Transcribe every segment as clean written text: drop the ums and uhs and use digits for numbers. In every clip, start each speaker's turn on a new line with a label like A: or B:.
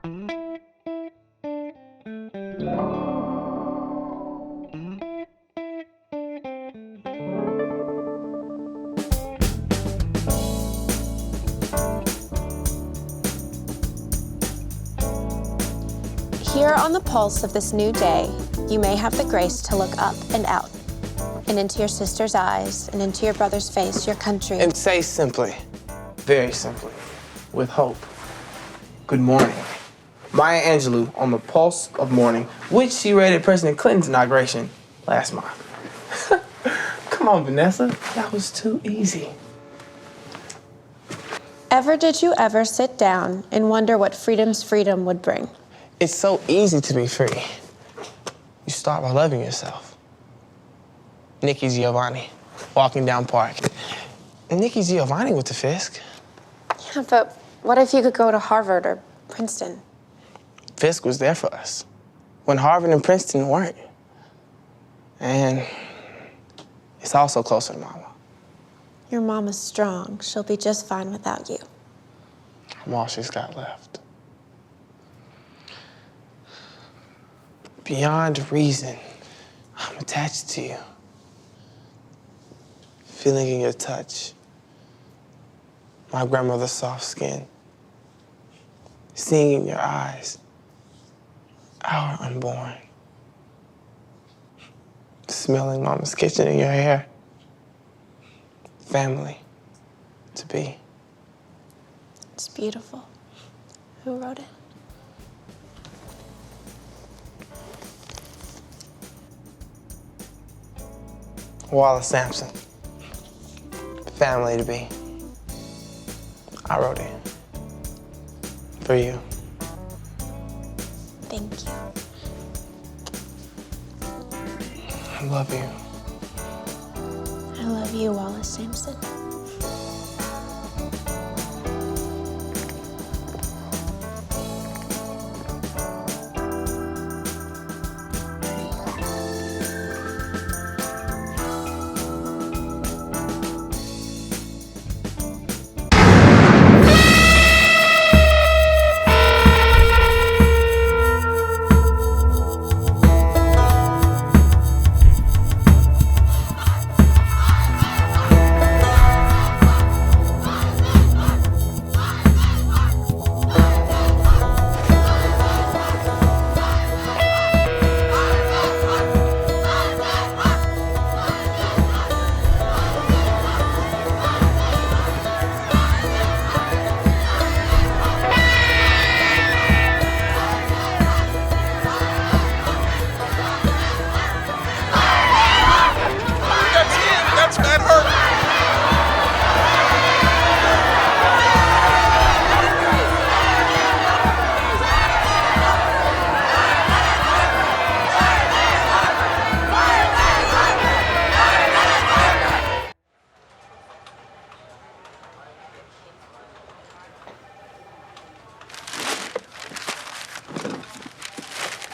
A: Here on the pulse of this new day, you may have the grace to look up and out, and into your sister's eyes, and into your brother's face, your country.
B: And say simply, very simply, with hope, good morning. Maya Angelou on the pulse of morning, which she read at President Clinton's inauguration last month. Come on, Vanessa, that was too easy.
A: Did you ever sit down and wonder what freedom's freedom would bring?
B: It's so easy to be free. You start by loving yourself. Nikki Giovanni, walking down Park. Nikki Giovanni went to Fisk.
A: Yeah, but what if you could go to Harvard or Princeton?
B: Fisk was there for us when Harvard and Princeton weren't. And it's also closer to Mama.
A: Your mama's strong. She'll be just fine without you.
B: I'm all she's got left. Beyond reason, I'm attached to you. Feeling in your touch, my grandmother's soft skin, seeing in your eyes, our unborn, smelling Mama's kitchen in your hair, family to be.
A: It's beautiful. Who wrote it?
B: Wallace Sampson, family to be. I wrote it for you.
A: Thank you.
B: I love you.
A: I love you, Wallace Sampson.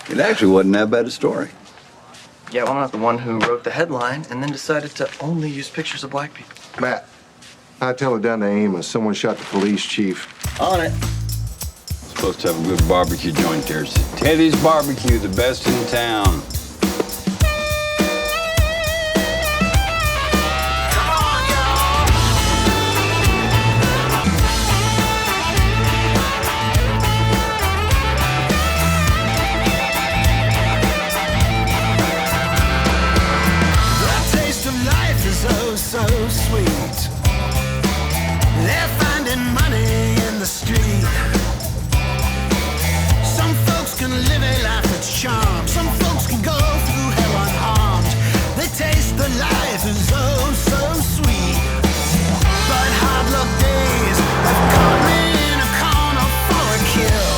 C: It actually wasn't that bad a story.
D: Yeah, well, I'm not the one who wrote the headline and then decided to only use pictures of black people.
E: Matt, I tell it down to Amos. Someone shot the police chief.
C: On it.
F: Supposed to have a good barbecue joint there. Teddy's Barbecue, the best in town.
G: So sweet. They're finding money in the street. Some folks can live a life that's charmed. Some folks can go through hell unharmed. They taste the life is oh so sweet. But hard luck days have caught me in a corner for a kill.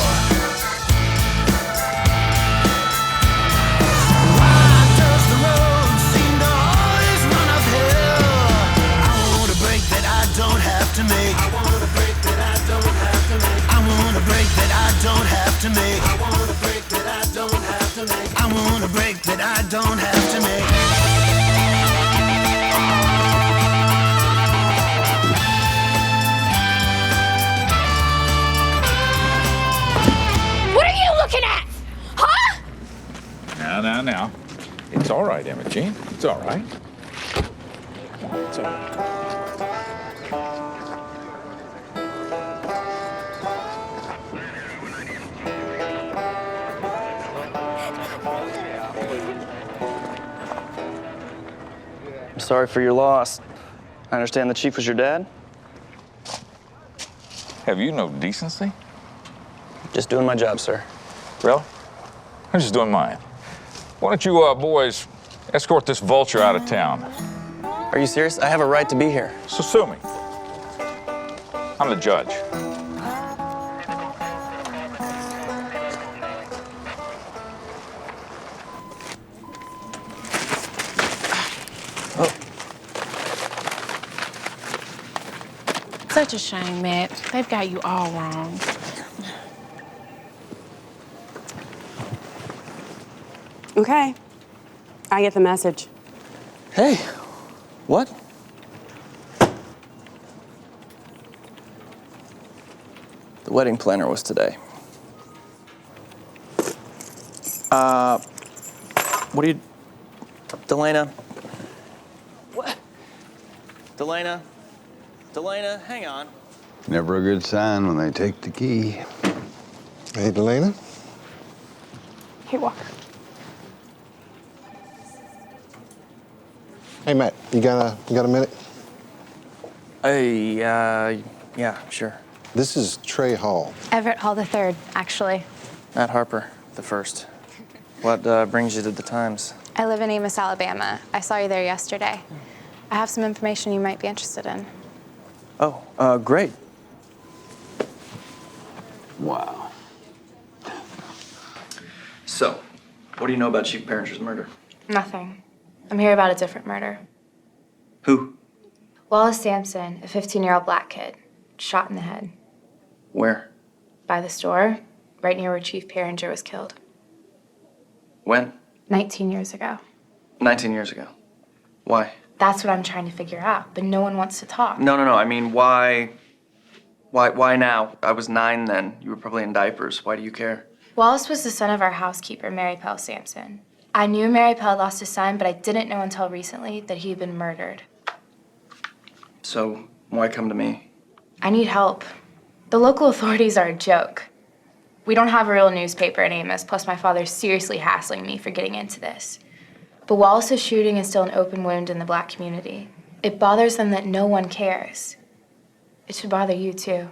G: Why does the road seem to always run uphill? Don't have to make. I want a break that I don't have to make. I want a break that I don't have to make. I want a break that I don't have to make. I want a break that I don't have to make.
H: Now. It's all right, Imogene. It's all right. It's all right.
D: I'm sorry for your loss. I understand the chief was your dad?
H: Have you no decency?
D: Just doing my job, sir.
H: Really? I'm just doing mine. Why don't you boys escort this vulture out of town?
D: Are you serious? I have a right to be here.
H: So sue me. I'm the judge.
I: Such a shame, Matt. They've got you all wrong.
J: Okay. I get the message.
D: Hey, what? The wedding planner was today. What are you... Delana? What? Delana, hang on.
C: Never a good sign when they take the key.
E: Hey, Delana?
J: Hey, Walker.
E: Hey, Matt, you got a minute?
D: Hey, yeah, sure.
E: This is Trey Hall.
A: Everett Hall III, actually.
D: Matt Harper, the first. What brings you to the Times?
A: I live in Amos, Alabama. I saw you there yesterday. I have some information you might be interested in.
D: Oh, great.
C: Wow.
D: So, what do you know about Chief Parringer's murder?
A: Nothing. I'm here about a different murder.
D: Who?
A: Wallace Sampson, a 15-year-old black kid, shot in the head.
D: Where?
A: By the store, right near where Chief Parringer was killed.
D: When?
A: 19 years ago.
D: 19 years ago. Why?
A: That's what I'm trying to figure out, but no one wants to talk.
D: No. I mean, why now? I was 9 then. You were probably in diapers. Why do you care?
A: Wallace was the son of our housekeeper, Mary Pell Sampson. I knew Mary Pell lost a son, but I didn't know until recently that he had been murdered.
D: So, why come to me?
A: I need help. The local authorities are a joke. We don't have a real newspaper in Amos, plus my father's seriously hassling me for getting into this. But Wallace's shooting is still an open wound in the black community. It bothers them that no one cares. It should bother you, too.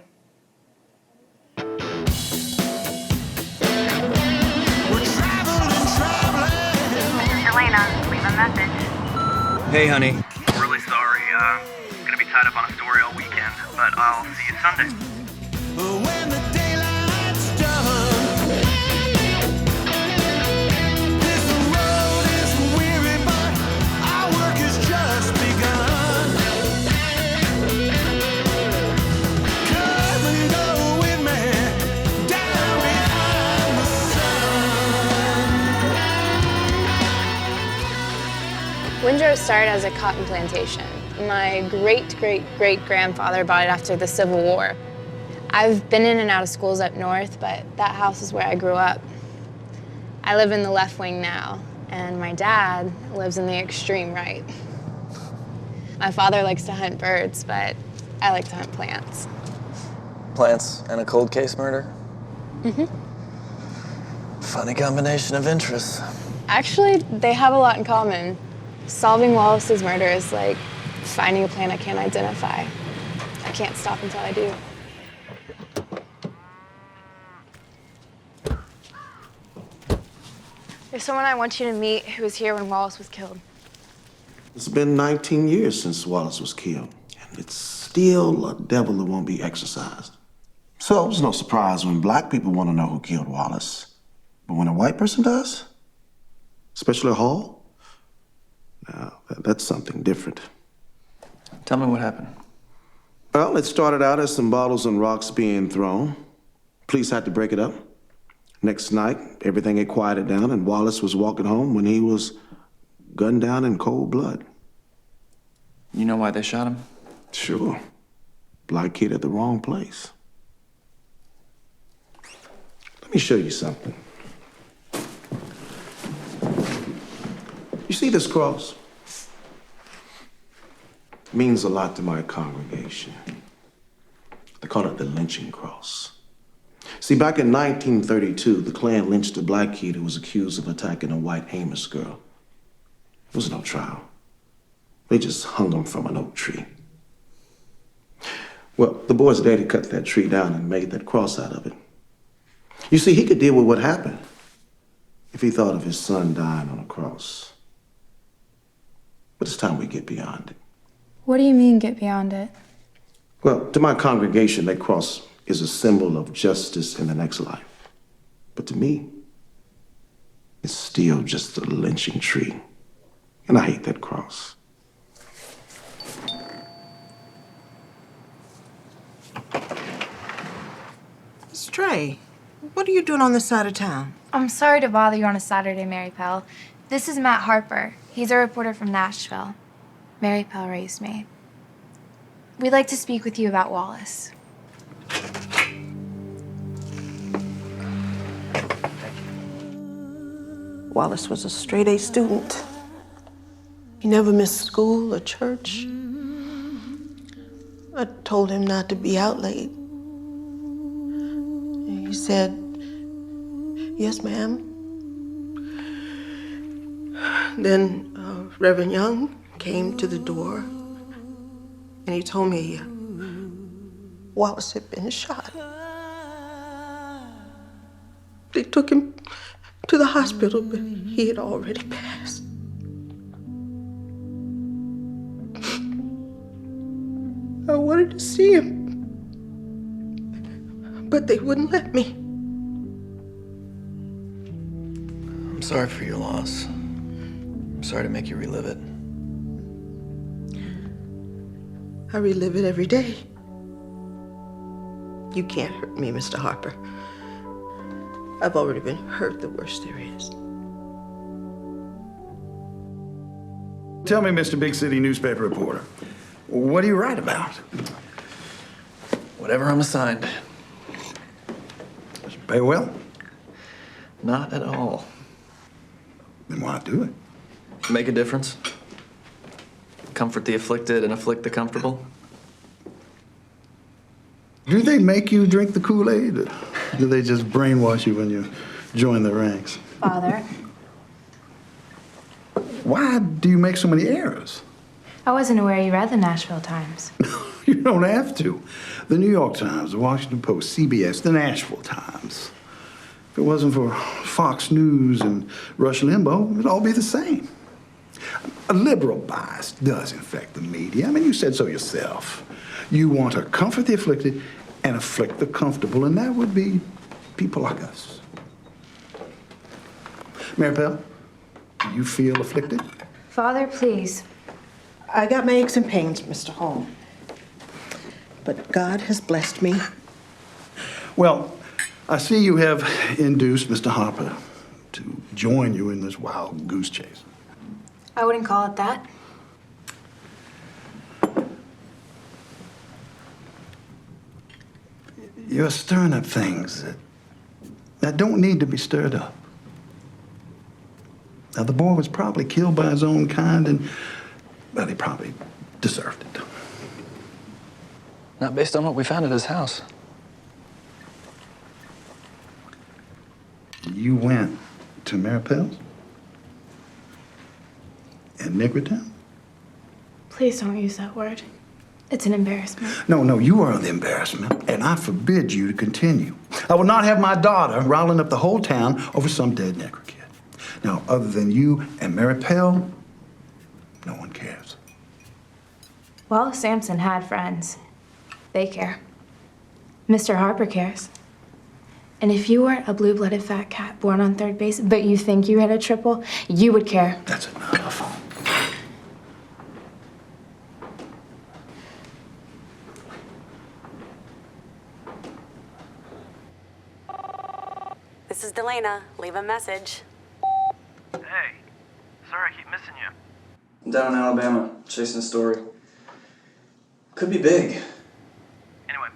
K: Elena, leave a message.
D: Hey, honey.
K: I'm really sorry. Gonna be tied up on a story all weekend, but I'll see you Sunday.
G: When the daylight's done, this road is weary, but our work has just begun. Come and go with me down behind the sun.
A: Windrow started as a cotton plantation. My great-great-great-grandfather bought it after the Civil War. I've been in and out of schools up north, but that house is where I grew up. I live in the left wing now, and my dad lives in the extreme right. My father likes to hunt birds, but I like to hunt plants.
D: Plants and a cold case murder?
A: Mm-hmm.
D: Funny combination of interests.
A: Actually, they have a lot in common. Solving Wallace's murder is like finding a plant I can't identify. I can't stop until I do. There's someone I want you to meet who was here when Wallace was killed.
L: It's been 19 years since Wallace was killed, and it's still a devil that won't be exorcised. So it's no surprise when black people want to know who killed Wallace. But when a white person does, especially Hall, now that's something different.
D: Tell me what happened.
L: Well, it started out as some bottles and rocks being thrown. Police had to break it up. Next night, everything had quieted down, and Wallace was walking home when he was gunned down in cold blood.
D: You know why they shot him?
L: Sure. Black kid at the wrong place. Let me show you something. You see this cross? It means a lot to my congregation. They call it the lynching cross. See, back in 1932, the Klan lynched a black kid who was accused of attacking a white Amos girl. There was no trial. They just hung him from an oak tree. Well, the boy's daddy cut that tree down and made that cross out of it. You see, he could deal with what happened if he thought of his son dying on a cross. But it's time we get beyond it.
A: What do you mean, get beyond it?
L: Well, to my congregation, that cross is a symbol of justice in the next life. But to me, it's still just a lynching tree. And I hate that cross.
M: Stray, what are you doing on this side of town?
A: I'm sorry to bother you on a Saturday, Mary Pell. This is Matt Harper. He's a reporter from Nashville. Mary Pell raised me. We'd like to speak with you about Wallace.
M: Wallace was a straight-A student. He never missed school or church. I told him not to be out late. He said, "Yes, ma'am." Then Reverend Young came to the door and he told me Wallace had been shot. They took him to the hospital, but he had already passed. I wanted to see him, but they wouldn't let me.
D: I'm sorry for your loss. I'm sorry to make you relive it.
M: I relive it every day. You can't hurt me, Mr. Harper. I've already been hurt the worst there is.
N: Tell me, Mr. Big City newspaper reporter, what do you write about?
D: Whatever I'm assigned.
N: Does it pay well?
D: Not at all.
N: Then why do it?
D: Make a difference. Comfort the afflicted and afflict the comfortable.
N: Do they make you drink the Kool-Aid, or do they just brainwash you when you join the ranks?
A: Father,
N: Why do you make so many errors?
A: I wasn't aware you read the Nashville Times.
N: You don't have to. The New York Times, the Washington Post, CBS, the Nashville Times. If it wasn't for Fox News and Rush Limbaugh, it'd all be the same. A liberal bias does infect the media. I mean, you said so yourself. You want to comfort the afflicted and afflict the comfortable, and that would be people like us. Mary Pell, do you feel afflicted?
A: Father, please.
M: I got my aches and pains, Mr. Hall. But God has blessed me.
N: Well, I see you have induced Mr. Harper to join you in this wild goose chase.
A: I wouldn't call it that.
N: You're stirring up things that don't need to be stirred up. Now, the boy was probably killed by his own kind, and, well, he probably deserved it.
D: Not based on what we found at his house.
N: You went to Mary Pell's? In Niggertown?
A: Please don't use that word. It's an embarrassment.
N: No, you are the embarrassment, and I forbid you to continue. I will not have my daughter riling up the whole town over some dead Negro kid. Now, other than you and Mary Pell, no one cares.
A: Well, Samson had friends. They care. Mr. Harper cares. And if you weren't a blue-blooded fat cat born on third base, but you think you hit a triple, you would care.
N: That's enough.
J: This is Delana. Leave a message.
K: Hey, sorry I keep missing you.
D: I'm down in Alabama, chasing a story. Could be big.
K: Anyway,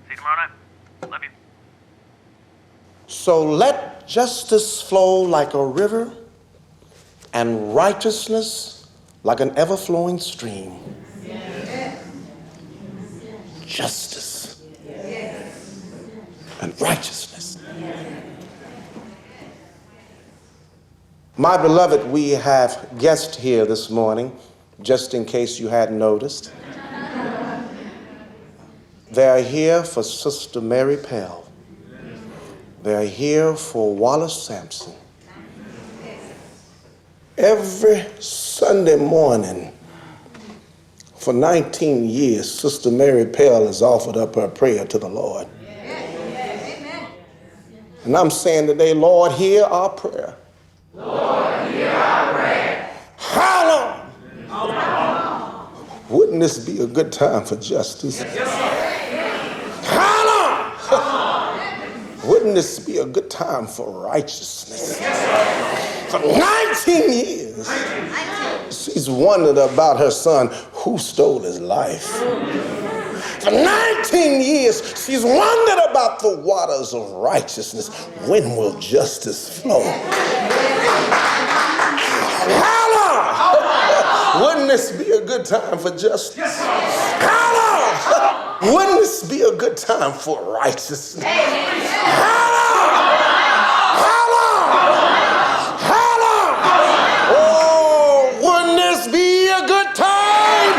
K: see you tomorrow night. Love you.
L: So let justice flow like a river and righteousness like an ever-flowing stream. Justice and righteousness. My beloved, we have guests here this morning, just in case you hadn't noticed. They are here for Sister Mary Pell. They are here for Wallace Sampson. Every Sunday morning for 19 years, Sister Mary Pell has offered up her prayer to the Lord. And I'm saying today, Lord, hear our prayer.
G: Lord, hear our prayer.
L: How long? Wouldn't this be a good time for justice? How long? Wouldn't this be a good time for righteousness? For 19 years, she's wondered about her son who stole his life. For 19 years, she's wondered about the waters of righteousness. When will justice flow? How long? Wouldn't this be a good time for justice? How long? Wouldn't this be a good time for righteousness? How long? How long? How long? Oh, wouldn't this be a good time?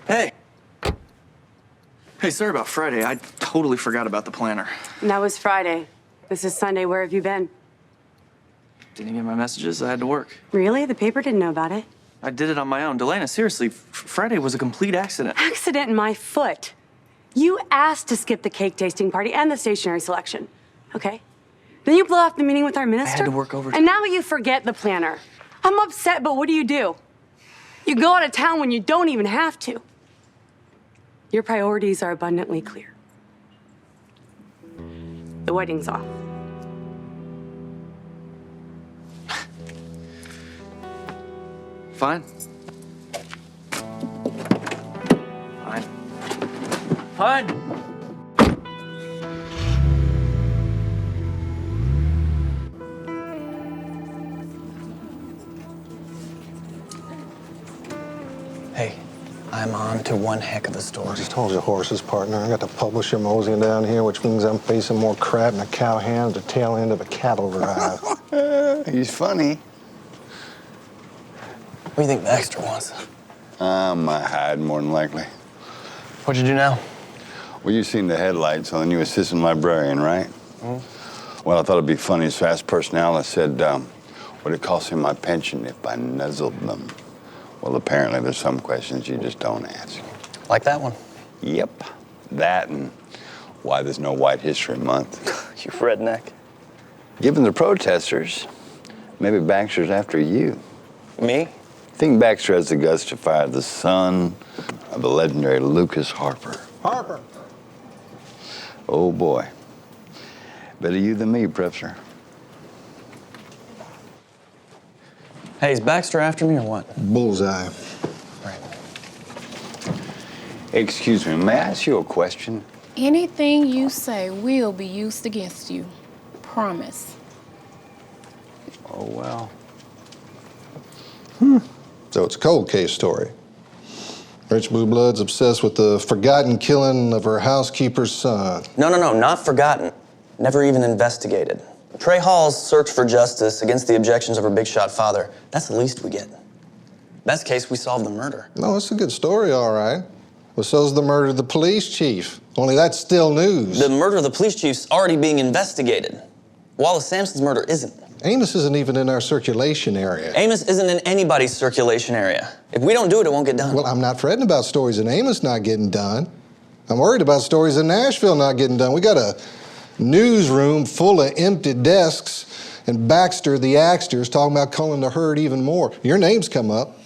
D: Hey. Hey, sorry about Friday. I totally forgot about the planner.
J: That was Friday. This is Sunday. Where have you been?
D: Didn't get my messages. I had to work.
J: Really? The paper didn't know about it.
D: I did it on my own. Delana, seriously, Friday was a complete accident.
J: Accident in my foot. You asked to skip the cake tasting party and the stationery selection. Okay. Then you blow off the meeting with our minister.
D: I had to work overtime.
J: And now you forget the planner. I'm upset, but what do? You go out of town when you don't even have to. Your priorities are abundantly clear. The wedding's off.
D: Fine. Fine. Fine. Hey, I'm on to one heck of a story.
O: I just told you horses, partner. I got the publisher moseying down here, which means I'm facing more crap than a cow hand at the tail end of a cattle drive.
C: He's funny.
D: What do you think Baxter wants?
C: My hide, more than likely.
D: What'd you do now?
C: Well, you've seen the headlights on the new assistant librarian, right?
D: Mm-hmm.
C: Well, I thought it'd be funny as fast personnel. I said, would it cost him my pension if I nuzzled them? Well, apparently there's some questions you just don't ask.
D: Like that one?
C: Yep. That and why there's no White History Month.
D: You redneck.
C: Given the protesters, maybe Baxter's after you.
D: Me?
C: Think Baxter has the guts to fire the son of the legendary Lucas Harper.
O: Harper.
C: Oh, boy. Better you than me, Professor.
D: Hey, is Baxter after me or what?
O: Bullseye.
D: Right.
C: Excuse me, may I ask you a question?
I: Anything you say will be used against you. Promise.
C: Oh, well.
O: So it's a cold case story. Rich Blue Blood's obsessed with the forgotten killing of her housekeeper's son.
D: No, not forgotten. Never even investigated. Trey Hall's search for justice against the objections of her big shot father. That's the least we get. Best case, we solve the murder.
O: No, it's a good story, all right. Well, so's the murder of the police chief. Only that's still news.
D: The murder of the police chief's already being investigated. Wallace Sampson's murder isn't.
O: Amos isn't even in our circulation area.
D: Amos isn't in anybody's circulation area. If we don't do it, it won't get done.
O: Well, I'm not fretting about stories in Amos not getting done. I'm worried about stories in Nashville not getting done. We got a newsroom full of empty desks, and Baxter, the Axter, is talking about culling the herd even more. Your name's come up.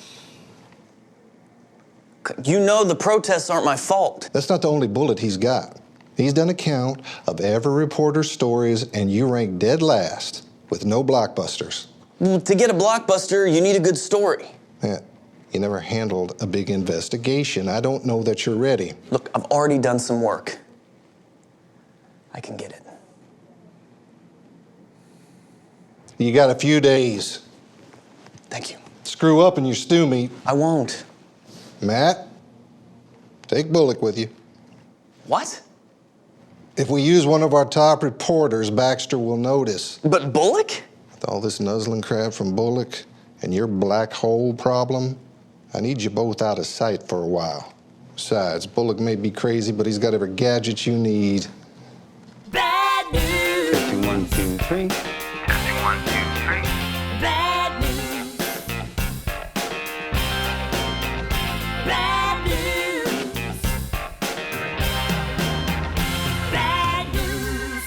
D: You know the protests aren't my fault.
O: That's not the only bullet he's got. He's done a count of every reporter's stories, and you rank dead last with no blockbusters.
D: To get a blockbuster, you need a good story.
O: Yeah. You never handled a big investigation. I don't know that you're ready.
D: Look, I've already done some work. I can get it.
O: You got a few days.
D: Thank you.
O: Screw up in your stew meat.
D: I won't.
O: Matt, take Bullock with you.
D: What?
O: If we use one of our top reporters, Baxter will notice.
D: But Bullock?
O: With all this nuzzling crap from Bullock and your black hole problem, I need you both out of sight for a while. Besides, Bullock may be crazy, but he's got every gadget you need.
G: Bad news.
F: Testing 1, 2, 3.
K: Testing 1, 2, 3.
G: Bad news. Bad news. Bad news.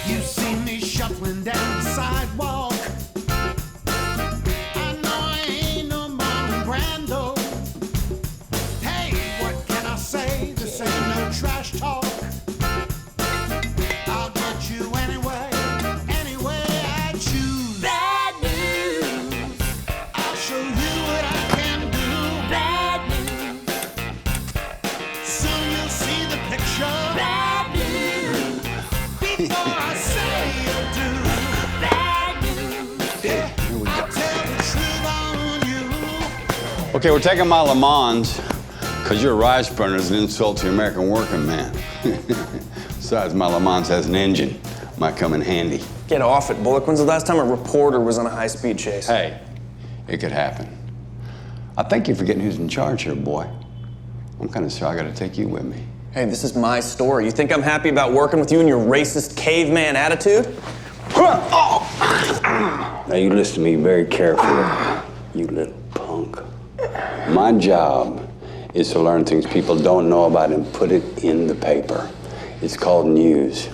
G: You see me shuffling down the sidewalk. I know I ain't no Marlon Brando. Hey, what can I say? This ain't no trash talk. I'll get you anyway, any way I choose. Bad news. I'll show you what I can do. Bad news. Soon you'll see the picture. Bad news. Before I say or do. Bad news. Yeah, I'll tell the truth on you.
F: Okay, we're taking my Le Mans because your rice burner is an insult to the American working man. Besides, my Le Mans has an engine. Might come in handy.
D: Get off it, Bullock. When's the last time a reporter was on a high-speed chase?
F: Hey, it could happen. I think you're forgetting who's in charge here, boy. I'm kind of sorry I got to take you with me.
D: Hey, this is my story. You think I'm happy about working with you and your racist caveman attitude?
F: Now you listen to me very carefully, you little punk. My job is to learn things people don't know about and put it in the paper. It's called news.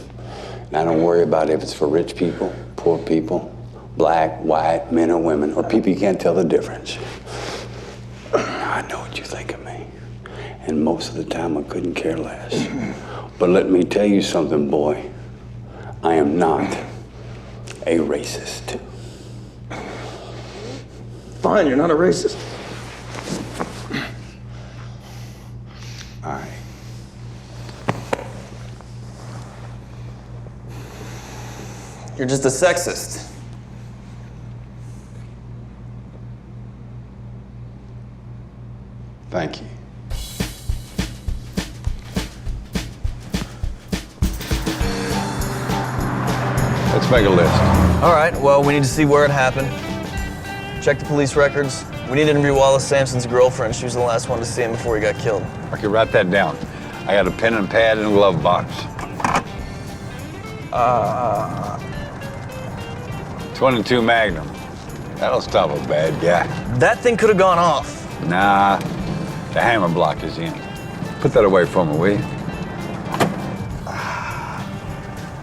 F: And I don't worry about if it's for rich people, poor people, black, white, men or women, or people you can't tell the difference. I know what you think of me. And most of the time I couldn't care less. But let me tell you something, boy. I am not a racist.
B: Fine, you're not a racist.
F: All right.
D: You're just a sexist.
F: Thank you. Let's make a list.
D: All right, well, we need to see where it happened. Check the police records. We need to interview Wallace Sampson's girlfriend. She was the last one to see him before he got killed.
F: Okay, write that down. I got a pen and pad and a glove box. 22 Magnum. That'll stop a bad guy.
D: That thing could have gone off.
F: Nah, the hammer block is in. Put that away for me, will you?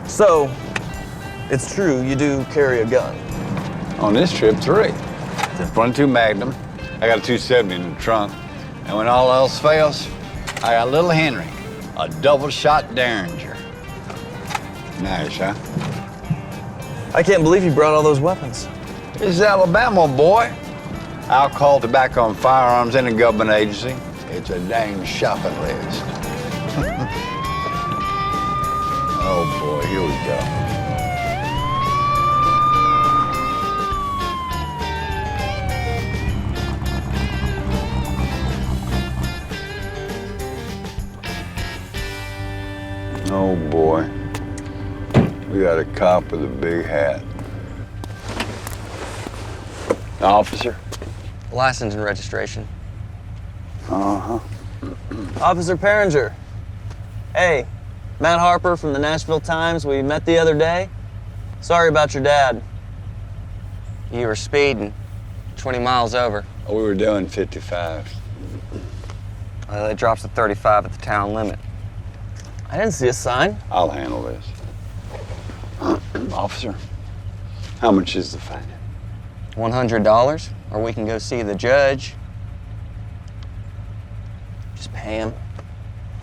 D: So, it's true, you do carry a gun.
F: On this trip, 3. The 22 Magnum. I got a 270 in the trunk. And when all else fails, I got Little Henry, a double-shot Derringer. Nice, huh?
D: I can't believe you brought all those weapons.
F: This is Alabama, boy. Alcohol, tobacco, and firearms in a government agency. It's a dang shopping list. Oh, boy, here we go. Oh, boy. We got a cop with a big hat. Officer?
D: License and registration.
F: Uh-huh.
D: Officer Perringer. Hey, Matt Harper from the Nashville Times. We met the other day. Sorry about your dad.
P: You were speeding 20 miles over.
F: Oh, we were doing 55.
P: Well, it drops to 35 at the town limit.
D: I didn't see a sign.
F: I'll handle this. Officer, how much is the fine?
P: $100, or we can go see the judge.
D: Just pay him.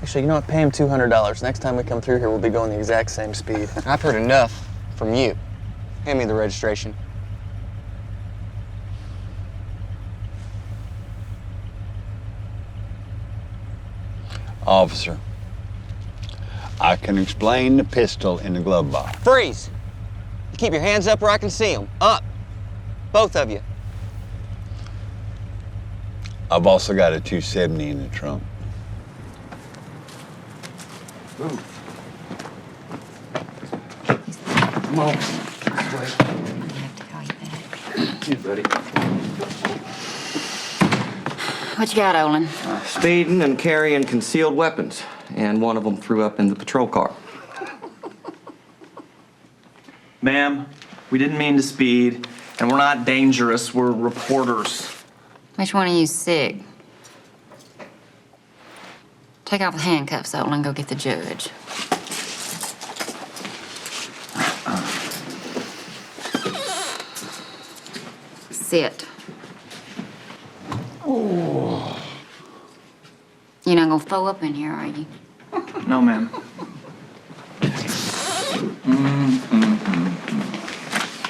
D: Actually, you know what? Pay him $200. Next time we come through here, we'll be going the exact same speed.
P: I've heard enough from you. Hand me the registration.
C: Officer, I can explain the pistol in the glove box.
P: Freeze! Keep your hands up where I can see them. Up. Both of you.
C: I've also got a 270 in the trunk.
Q: Move. Come on. This way. You, buddy.
R: What you got, Olin?
Q: Speeding and carrying concealed weapons, and one of them threw up in the patrol car.
S: Ma'am, we didn't mean to speed, and we're not dangerous. We're reporters.
R: Which one of you's sick? Take off the handcuffs, Olin, and go get the judge. Sit.
S: Oh.
R: You're not gonna throw up in here, are you?
S: No, ma'am.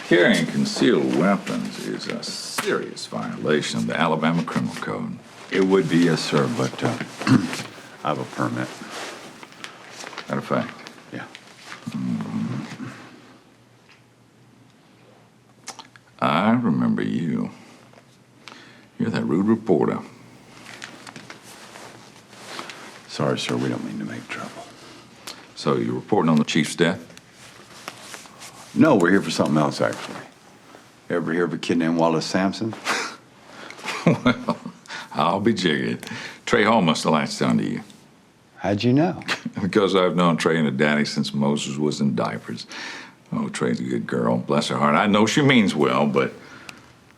H: Carrying concealed weapons is a serious violation of the Alabama Criminal Code.
C: It would be, yes, sir, but I have a permit.
H: Matter of fact.
C: Yeah.
H: I remember you. You're that rude reporter.
C: Sorry, sir, we don't mean to make trouble.
H: So you're reporting on the chief's death?
C: No, we're here for something else, actually. Ever hear of a kid named Wallace Sampson?
H: Well, I'll be jiggered. Trey Hall must have latched onto you.
C: How'd you know?
H: Because I've known Trey and her daddy since Moses was in diapers. Oh, Trey's a good girl. Bless her heart. I know she means well, but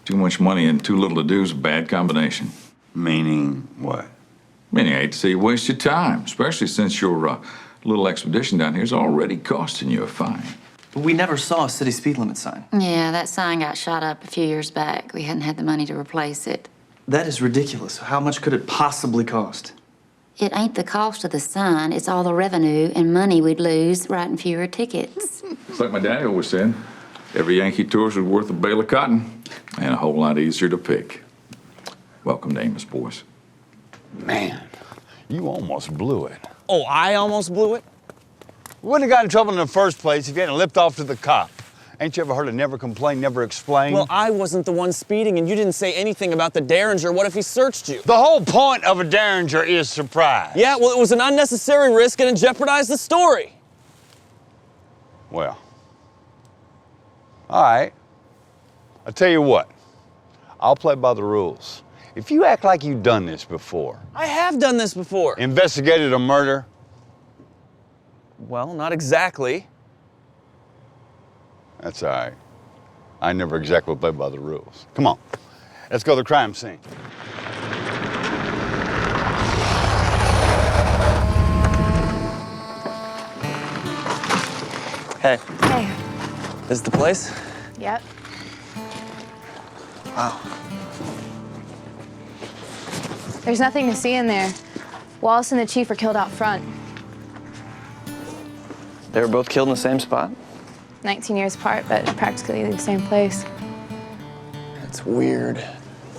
H: too much money and too little to do is a bad combination.
C: Meaning what?
H: Meaning I hate to see you waste your time, especially since your little expedition down here is already costing you a fine.
S: But we never saw a city speed limit sign.
R: Yeah, that sign got shot up a few years back. We hadn't had the money to replace it.
S: That is ridiculous. How much could it possibly cost?
R: It ain't the cost of the sign, it's all the revenue and money we'd lose writing fewer tickets.
H: It's like my daddy always said, every Yankee tourist was worth a bale of cotton and a whole lot easier to pick. Welcome to Amos, boys.
C: Man, you almost blew it.
P: Oh, I almost blew it?
C: We wouldn't have got in trouble in the first place if you hadn't lipped off to the cop. Ain't you ever heard of never complain, never explain?
P: Well, I wasn't the one speeding, and you didn't say anything about the Derringer. What if he searched you?
C: The whole point of a Derringer is surprise.
P: Yeah, well, it was an unnecessary risk, and it jeopardized the story.
C: Well, all right. I'll tell you what. I'll play by the rules. If you act like you've done this before.
P: I have done this before.
C: Investigated a murder.
P: Well, not exactly.
C: That's all right. I never exactly play by the rules. Come on, let's go to the crime scene.
P: Hey.
A: Hey.
P: This is the place?
A: Yep.
P: Wow.
A: There's nothing to see in there. Wallace and the chief were killed out front.
S: They were both killed in the same spot?
A: 19 years apart, but practically the same place.
P: That's weird.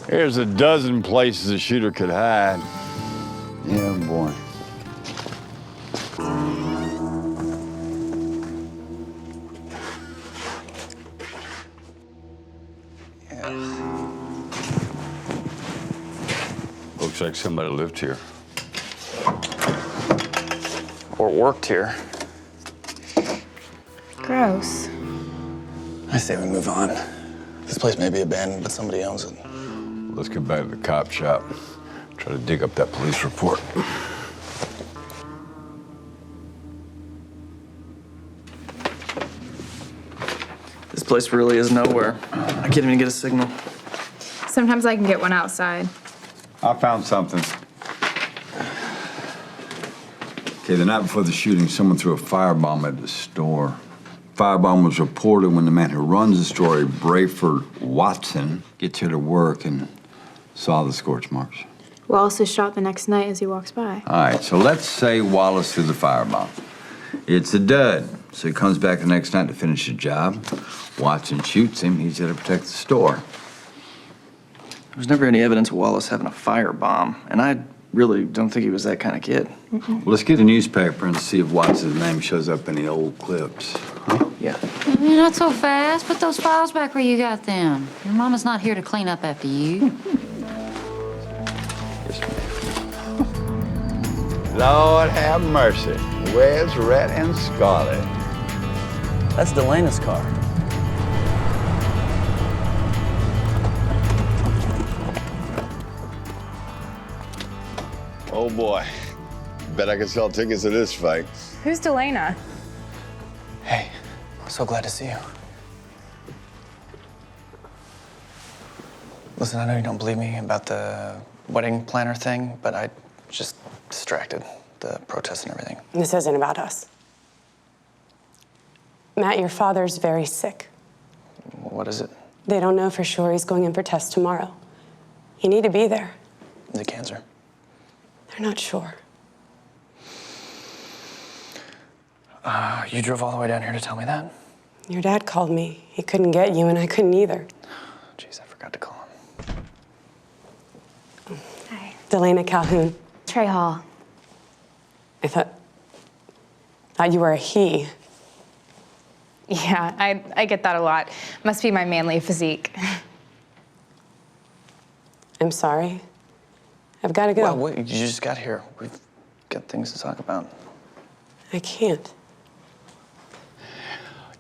C: There's a dozen places a shooter could hide. Yeah, boy. Looks like somebody lived here.
S: Or worked here.
A: Gross.
D: I say we move on. This place may be abandoned, but somebody owns it.
C: Let's get back to the cop shop. Try to dig up that police report.
S: This place really is nowhere. I can't even get a signal.
A: Sometimes I can get one outside.
C: I found something. Okay, the night before the shooting, someone threw a firebomb at the store. Firebomb was reported when the man who runs the store, Brayford Watson, gets here to work and saw the scorch marks.
A: Wallace is shot the next night as he walks by.
C: All right, so let's say Wallace threw the firebomb. It's a dud, so he comes back the next night to finish the job. Watson shoots him, he's there to protect the store.
S: There was never any evidence of Wallace having a firebomb, and I really don't think he was that kind of kid.
C: Well, let's get a newspaper and see if Watson's name shows up in the old clips. Huh?
S: Yeah.
R: Not so fast. Put those files back where you got them. Your mama's not here to clean up after you.
F: Lord have mercy. Where's Red and Scarlet?
D: That's Delena's car.
F: Oh boy. Bet I can sell tickets to this fight.
T: Who's Delana?
D: Hey, so glad to see you. Listen, I know you don't believe me about the wedding planner thing, but I just distracted, the protests and everything.
J: This isn't about us. Matt, your father's very sick.
D: What is it?
J: They don't know for sure he's going in for tests tomorrow. You need to be there.
D: Is it cancer?
J: They're not sure.
D: You drove all the way down here to tell me that?
J: Your dad called me. He couldn't get you, and I couldn't either.
D: Jeez, I forgot to call him.
J: Hi. Delana Calhoun.
T: Trey Hall.
J: I thought you were a he.
T: Yeah, I get that a lot. Must be my manly physique.
J: I'm sorry. I've got to go.
D: Well, wait, you just got here. We've got things to talk about.
J: I can't.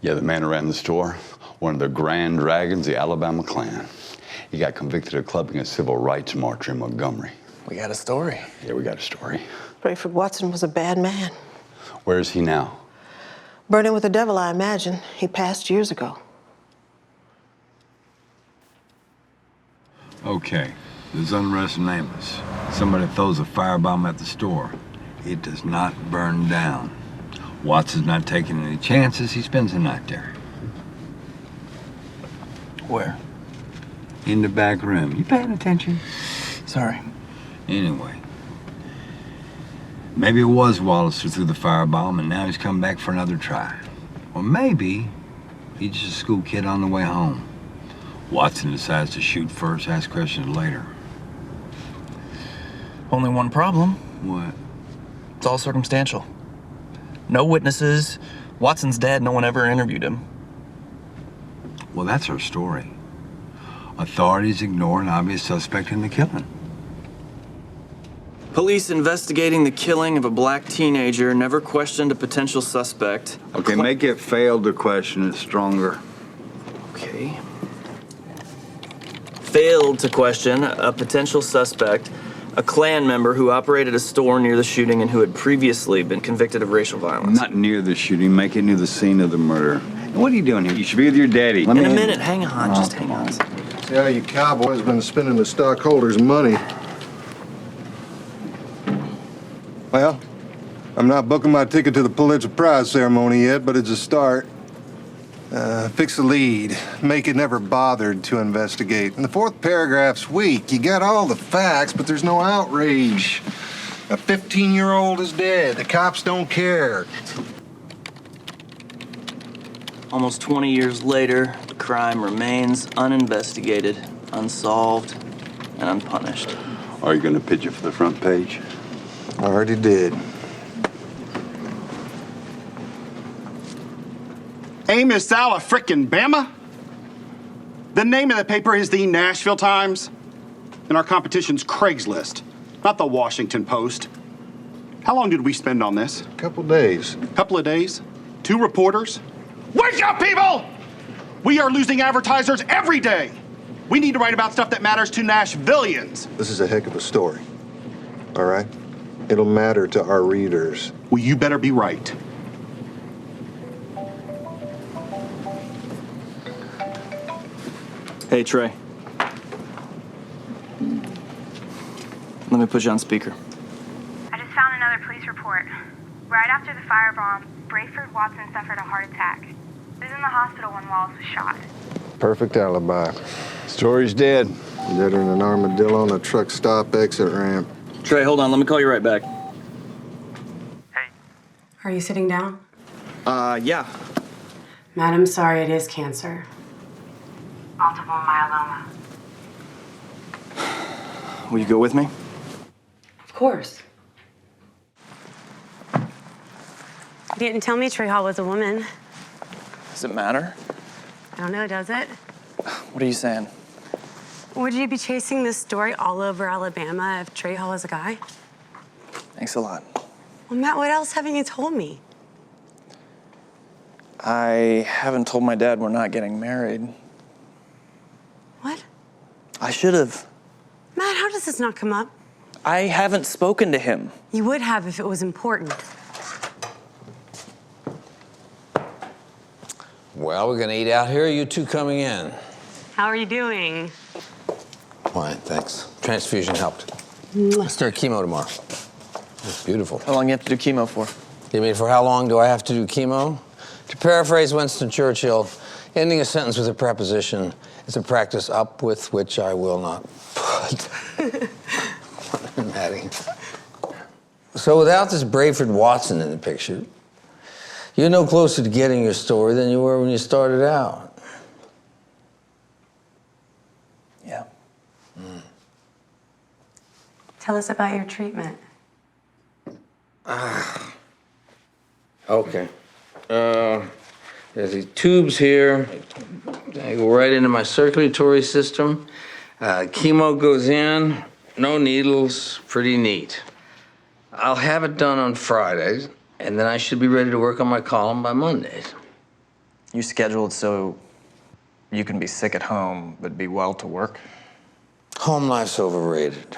F: Yeah, the man who ran the store, one of the Grand Dragons, the Alabama Klan. He got convicted of clubbing a civil rights marcher in Montgomery.
D: We got a story.
F: Yeah, we got a story.
M: Brayford Watson was a bad man.
F: Where is he now?
M: Burning with the devil, I imagine. He passed years ago.
C: Okay, there's unrest in Amos. Somebody throws a firebomb at the store. It does not burn down. Watson's not taking any chances. He spends the night there.
D: Where?
C: In the back room. You paying attention?
D: Sorry.
C: Anyway, maybe it was Wallace who threw the firebomb and now he's come back for another try. Or maybe he's just a school kid on the way home. Watson decides to shoot first, ask questions later.
D: Only one problem.
C: What?
D: It's all circumstantial. No witnesses. Watson's dead. No one ever interviewed him.
C: Well, that's our story. Authorities ignore an obvious suspect in the killing.
S: Police investigating the killing of a black teenager never questioned a potential suspect.
C: Okay, make it failed to question it stronger.
S: Okay. Failed to question a potential suspect, a Klan member who operated a store near the shooting and who had previously been convicted of racial violence.
C: Not near the shooting, make it near the scene of the murder. What are you doing here? You should be with your daddy.
S: In a minute, hang on, just hang on.
L: See how you cowboys been spending the stockholders' money. Well, I'm not booking my ticket to the Pulitzer Prize ceremony yet, but it's a start. Fix the lead. Make it never bothered to investigate. And the fourth paragraph's weak. You got all the facts, but there's no outrage. A 15-year-old is dead. The cops don't care.
S: Almost 20 years later, the crime remains uninvestigated, unsolved, and unpunished.
F: Are you going to pitch it for the front page?
L: I already did.
U: Amos Alla frickin' Bama? The name of the paper is the Nashville Times, and our competition's Craigslist, not the Washington Post. How long did we spend on this?
L: Couple days.
U: Couple of days? 2 reporters? Wake up, people! We are losing advertisers every day. We need to write about stuff that matters to Nashvillians.
L: This is a heck of a story. All right? It'll matter to our readers.
U: Well, you better be right.
S: Hey, Trey. Let me put you on speaker.
V: I just found another police report. Right after the firebomb, Brayford Watson suffered a heart attack. He was in the hospital when Wallace was shot.
L: Perfect alibi.
F: Story's dead.
L: Deader than an armadillo on a truck stop exit ramp.
S: Trey, hold on. Let me call you right back.
J: Are you sitting down?
S: Yeah.
J: Matt, I'm sorry, it is cancer. Multiple myeloma.
S: Will you go with me?
J: Of course. You didn't tell me Trey Hall was a woman.
S: Does it matter?
J: I don't know, does it?
S: What are you saying?
J: Would you be chasing this story all over Alabama if Trey Hall was a guy?
S: Thanks a lot.
J: Well, Matt, what else haven't you told me?
S: I haven't told my dad we're not getting married.
J: What?
S: I should have.
J: Matt, how does this not come up?
S: I haven't spoken to him.
J: You would have if it was important.
E: Well, we're gonna eat out here. You two coming in?
J: How are you doing?
E: Fine, thanks. Transfusion helped. Let's start chemo tomorrow. It's beautiful.
S: How long do you have to do chemo for?
E: You mean for how long do I have to do chemo? To paraphrase Winston Churchill, ending a sentence with a preposition is a practice up with which I will not put. Maddie. So without this Brayford Watson in the picture, you're no closer to getting your story than you were when you started out.
S: Yeah.
J: Tell us about your treatment.
E: Okay. There's these tubes here. They go right into my circulatory system. Chemo goes in, no needles, pretty neat. I'll have it done on Fridays, and then I should be ready to work on my column by Mondays.
S: You scheduled so you can be sick at home, but be well to work?
E: Home life's overrated.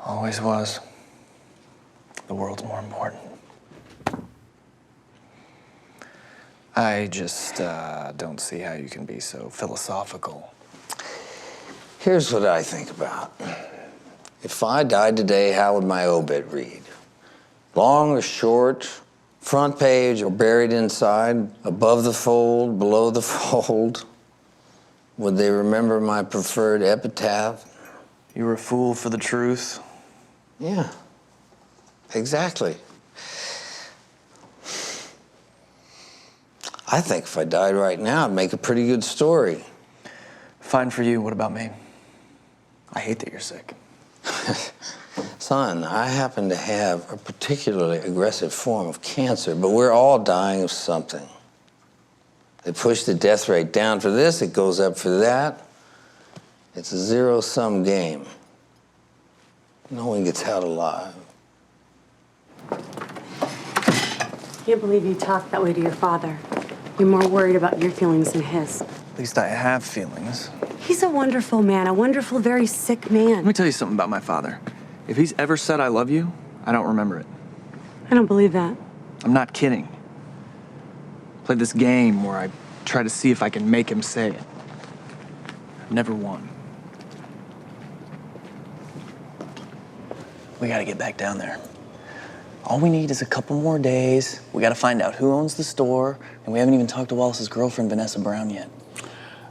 S: Always was. The world's more important. I just don't see how you can be so philosophical.
E: Here's what I think about. If I died today, how would my obit read? Long or short, front page or buried inside, above the fold, below the fold? Would they remember my preferred epitaph?
S: You were a fool for the truth.
E: Yeah, exactly. I think if I died right now, I'd make a pretty good story.
S: Fine for you. What about me? I hate that you're sick.
E: Son, I happen to have a particularly aggressive form of cancer, but we're all dying of something. They push the death rate down for this, it goes up for that. It's a zero-sum game. No one gets out alive.
J: Can't believe you talked that way to your father. You're more worried about your feelings than his.
S: At least I have feelings.
J: He's a wonderful man, a wonderful, very sick man.
S: Let me tell you something about my father. If he's ever said I love you, I don't remember it.
J: I don't believe that.
S: I'm not kidding. Played this game where I try to see if I can make him say it. I've never won. We gotta get back down there. All we need is a couple more days. We gotta find out who owns the store, and we haven't even talked to Wallace's girlfriend, Vanessa Brown, yet.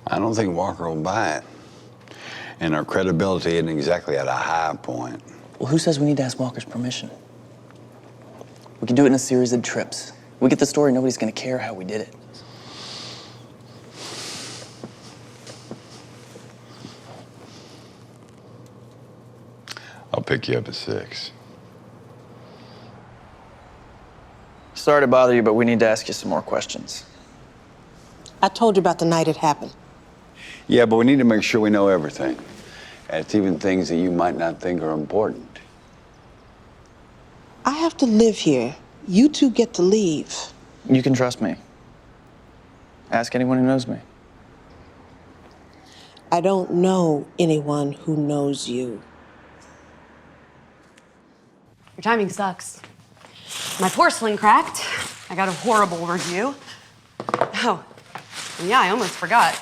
F: I don't think Walker will buy it. And our credibility isn't exactly at a high point.
S: Well, who says we need to ask Walker's permission? We can do it in a series of trips. We get the story, nobody's gonna care how we did it.
F: I'll pick you up at 6.
S: Sorry to bother you, but we need to ask you some more questions.
M: I told you about the night it happened.
F: Yeah, but we need to make sure we know everything. And it's even things that you might not think are important.
M: I have to live here. You two get to leave.
S: You can trust me. Ask anyone who knows me.
M: I don't know anyone who knows you.
J: Your timing sucks. My porcelain cracked. I got a horrible review. Oh, and yeah, I almost forgot.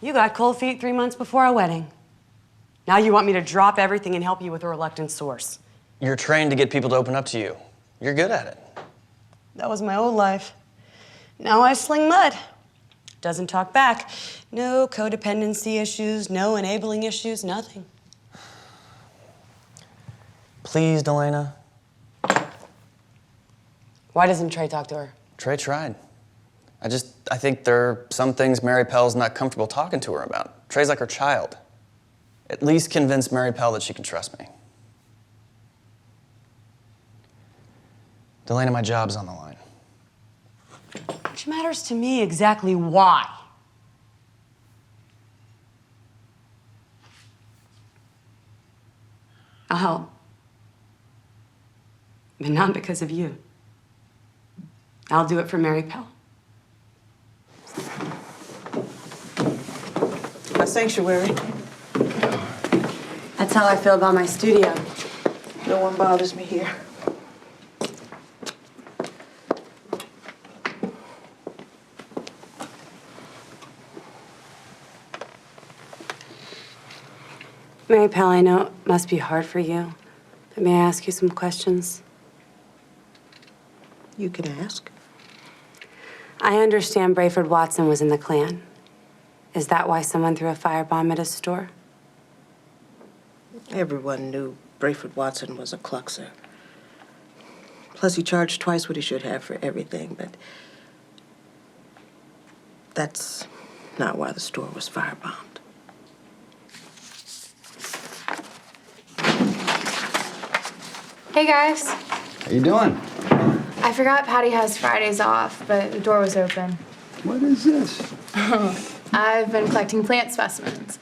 J: You got cold feet 3 months before our wedding. Now you want me to drop everything and help you with a reluctant source.
S: You're trained to get people to open up to you. You're good at it.
J: That was my old life. Now I sling mud. Doesn't talk back. No codependency issues, no enabling issues, nothing.
S: Please, Delana.
J: Why doesn't Trey talk to her?
S: Trey tried. I think there are some things Mary Pell's not comfortable talking to her about. Trey's like her child. At least convince Mary Pell that she can trust me. Delana, my job's on the line.
J: Which matters to me exactly why. I'll help. But not because of you. I'll do it for Mary Pell.
M: My sanctuary.
J: That's how I feel about my studio.
M: No one bothers me here.
J: Mary Pell, I know it must be hard for you, but may I ask you some questions?
M: You can ask.
J: I understand Brayford Watson was in the Klan. Is that why someone threw a firebomb at his store?
M: Everyone knew Brayford Watson was a cluxer. Plus, he charged twice what he should have for everything, but that's not why the store was firebombed.
A: Hey guys.
C: How you doing?
A: I forgot Patty has Fridays off, but the door was open.
C: What is this?
A: I've been collecting plant specimens.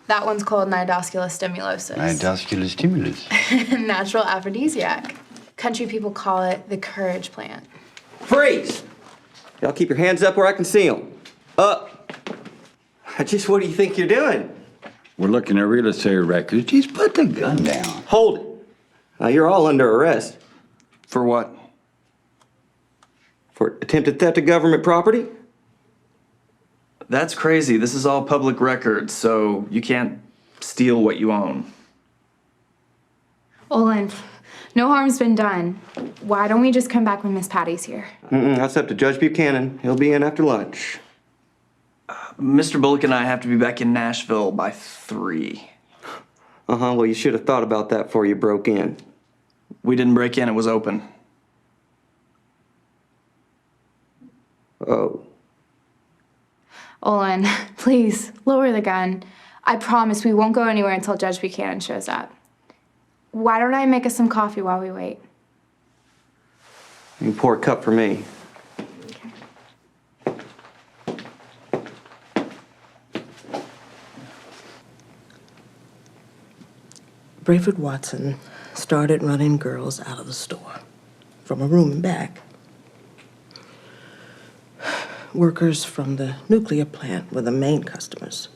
A: That one's called Nidosculus stimulosus.
C: Nidosculus stimulus.
A: Natural aphrodisiac. Country people call it the courage plant.
Q: Freeze! Y'all keep your hands up where I can see them. Up! Just what do you think you're doing?
C: We're looking at real estate records. Just put the gun down.
Q: Hold it. Now, you're all under arrest.
S: For what?
Q: For attempted theft of government property?
S: That's crazy. This is all public record, so you can't steal what you own.
A: Olin, no harm's been done. Why don't we just come back when Miss Patty's here?
Q: That's up to Judge Buchanan. He'll be in after lunch.
S: Mr. Bullock and I have to be back in Nashville by 3.
Q: Well, you should have thought about that before you broke in.
S: We didn't break in, it was open.
Q: Oh.
A: Olin, please, lower the gun. I promise we won't go anywhere until Judge Buchanan shows up. Why don't I make us some coffee while we wait?
Q: You can pour a cup for me.
M: Brayford Watson started running girls out of the store from a room in back. Workers from the nuclear plant were the main customers.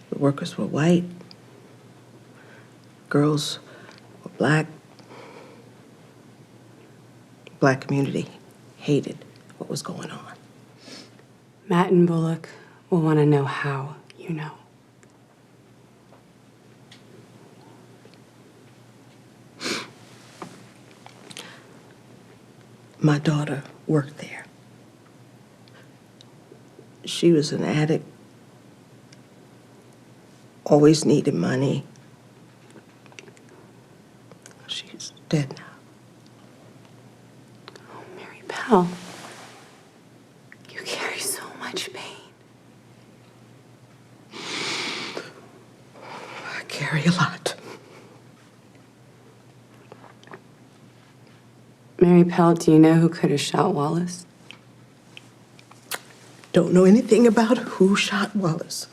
M: The workers were white. Girls were black. The black community hated what was going on.
J: Matt and Bullock will want to know how you know.
M: My daughter worked there. She was an addict, always needed money. She's dead now.
J: Oh, Mary Pell, you carry so much pain.
M: I carry a lot.
J: Mary Pell, do you know who could have shot Wallace?
M: Don't know anything about who shot Wallace.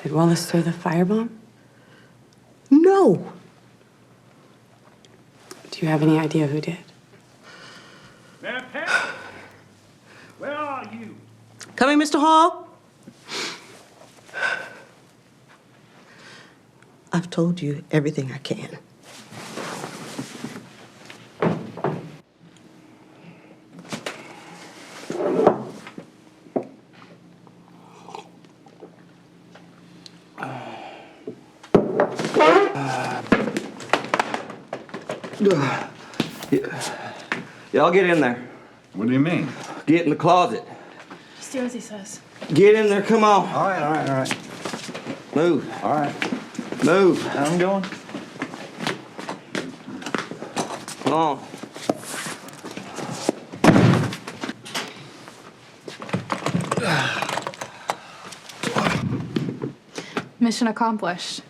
J: Did Wallace throw the firebomb?
M: No.
J: Do you have any idea who did?
G: Matt Pell, where are you?
M: Coming, Mr. Hall? I've told you everything I can.
Q: Y'all get in there.
C: What do you mean?
Q: Get in the closet.
A: Just do as he says.
Q: Get in there, come on.
C: All right.
Q: Move.
C: All right.
Q: Move.
S: I'm going.
Q: Come on.
A: Mission accomplished.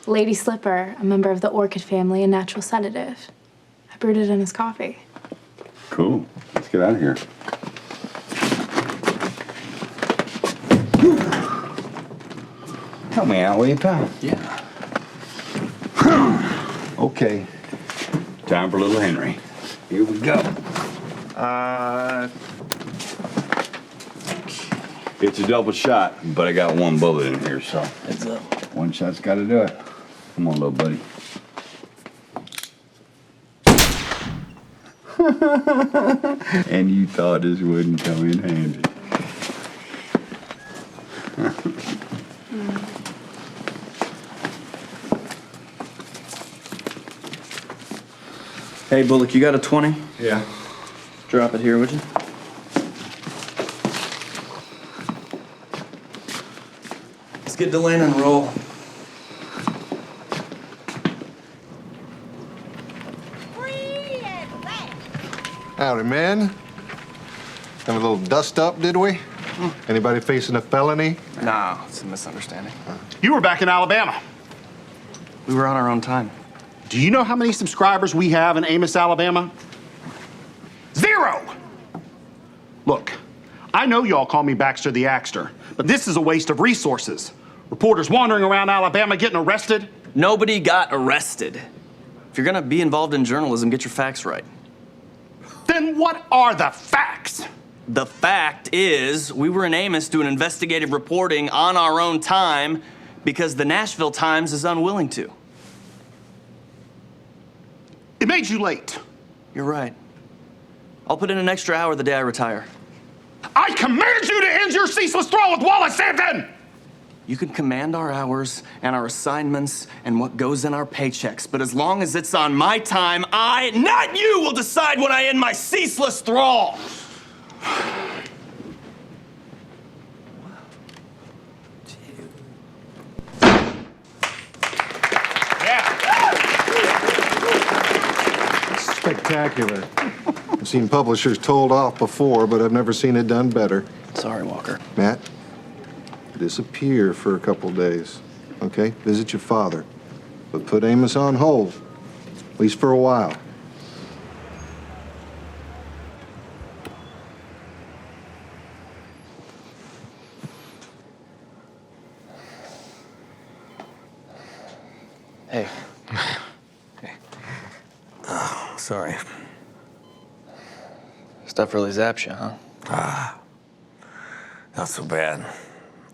A: Lady Slipper, a member of the orchid family and natural sedative. I brewed it in his coffee.
F: Cool. Let's get out of here. Help me out, will you, pal?
S: Yeah.
F: Okay. Time for little Henry. Here we go. It's a double shot, but I got one bullet in here, so.
S: Heads up.
F: One shot's got to do it. Come on, little buddy. And you thought this wouldn't come in handy.
S: Hey, Bullock, you got a 20?
F: Yeah.
S: Drop it here, would you? Let's get Delane and roll.
O: Howdy, man. Have a little dust up, did we? Anybody facing a felony?
S: No, it's a misunderstanding.
U: You were back in Alabama.
S: We were on our own time.
U: Do you know how many subscribers we have in Amos, Alabama? 0! Look, I know y'all call me Baxter the Axter, but this is a waste of resources. Reporters wandering around Alabama getting arrested.
S: Nobody got arrested. If you're gonna be involved in journalism, get your facts right.
U: Then what are the facts?
S: The fact is, we were in Amos doing investigative reporting on our own time because the Nashville Times is unwilling to.
U: It made you late.
S: You're right. I'll put in an extra hour the day I retire.
U: I command you to end your ceaseless thrall with Wallace Hampton!
S: You can command our hours and our assignments and what goes in our paychecks, but as long as it's on my time, I, not you, will decide when I end my ceaseless thrall.
O: Spectacular. I've seen publishers told off before, but I've never seen it done better.
S: Sorry, Walker.
O: Matt, disappear for a couple days, okay? Visit your father. But put Amos on hold, at least for a while.
S: Hey.
E: Oh, sorry.
S: Stuff really zaps you, huh?
E: Not so bad.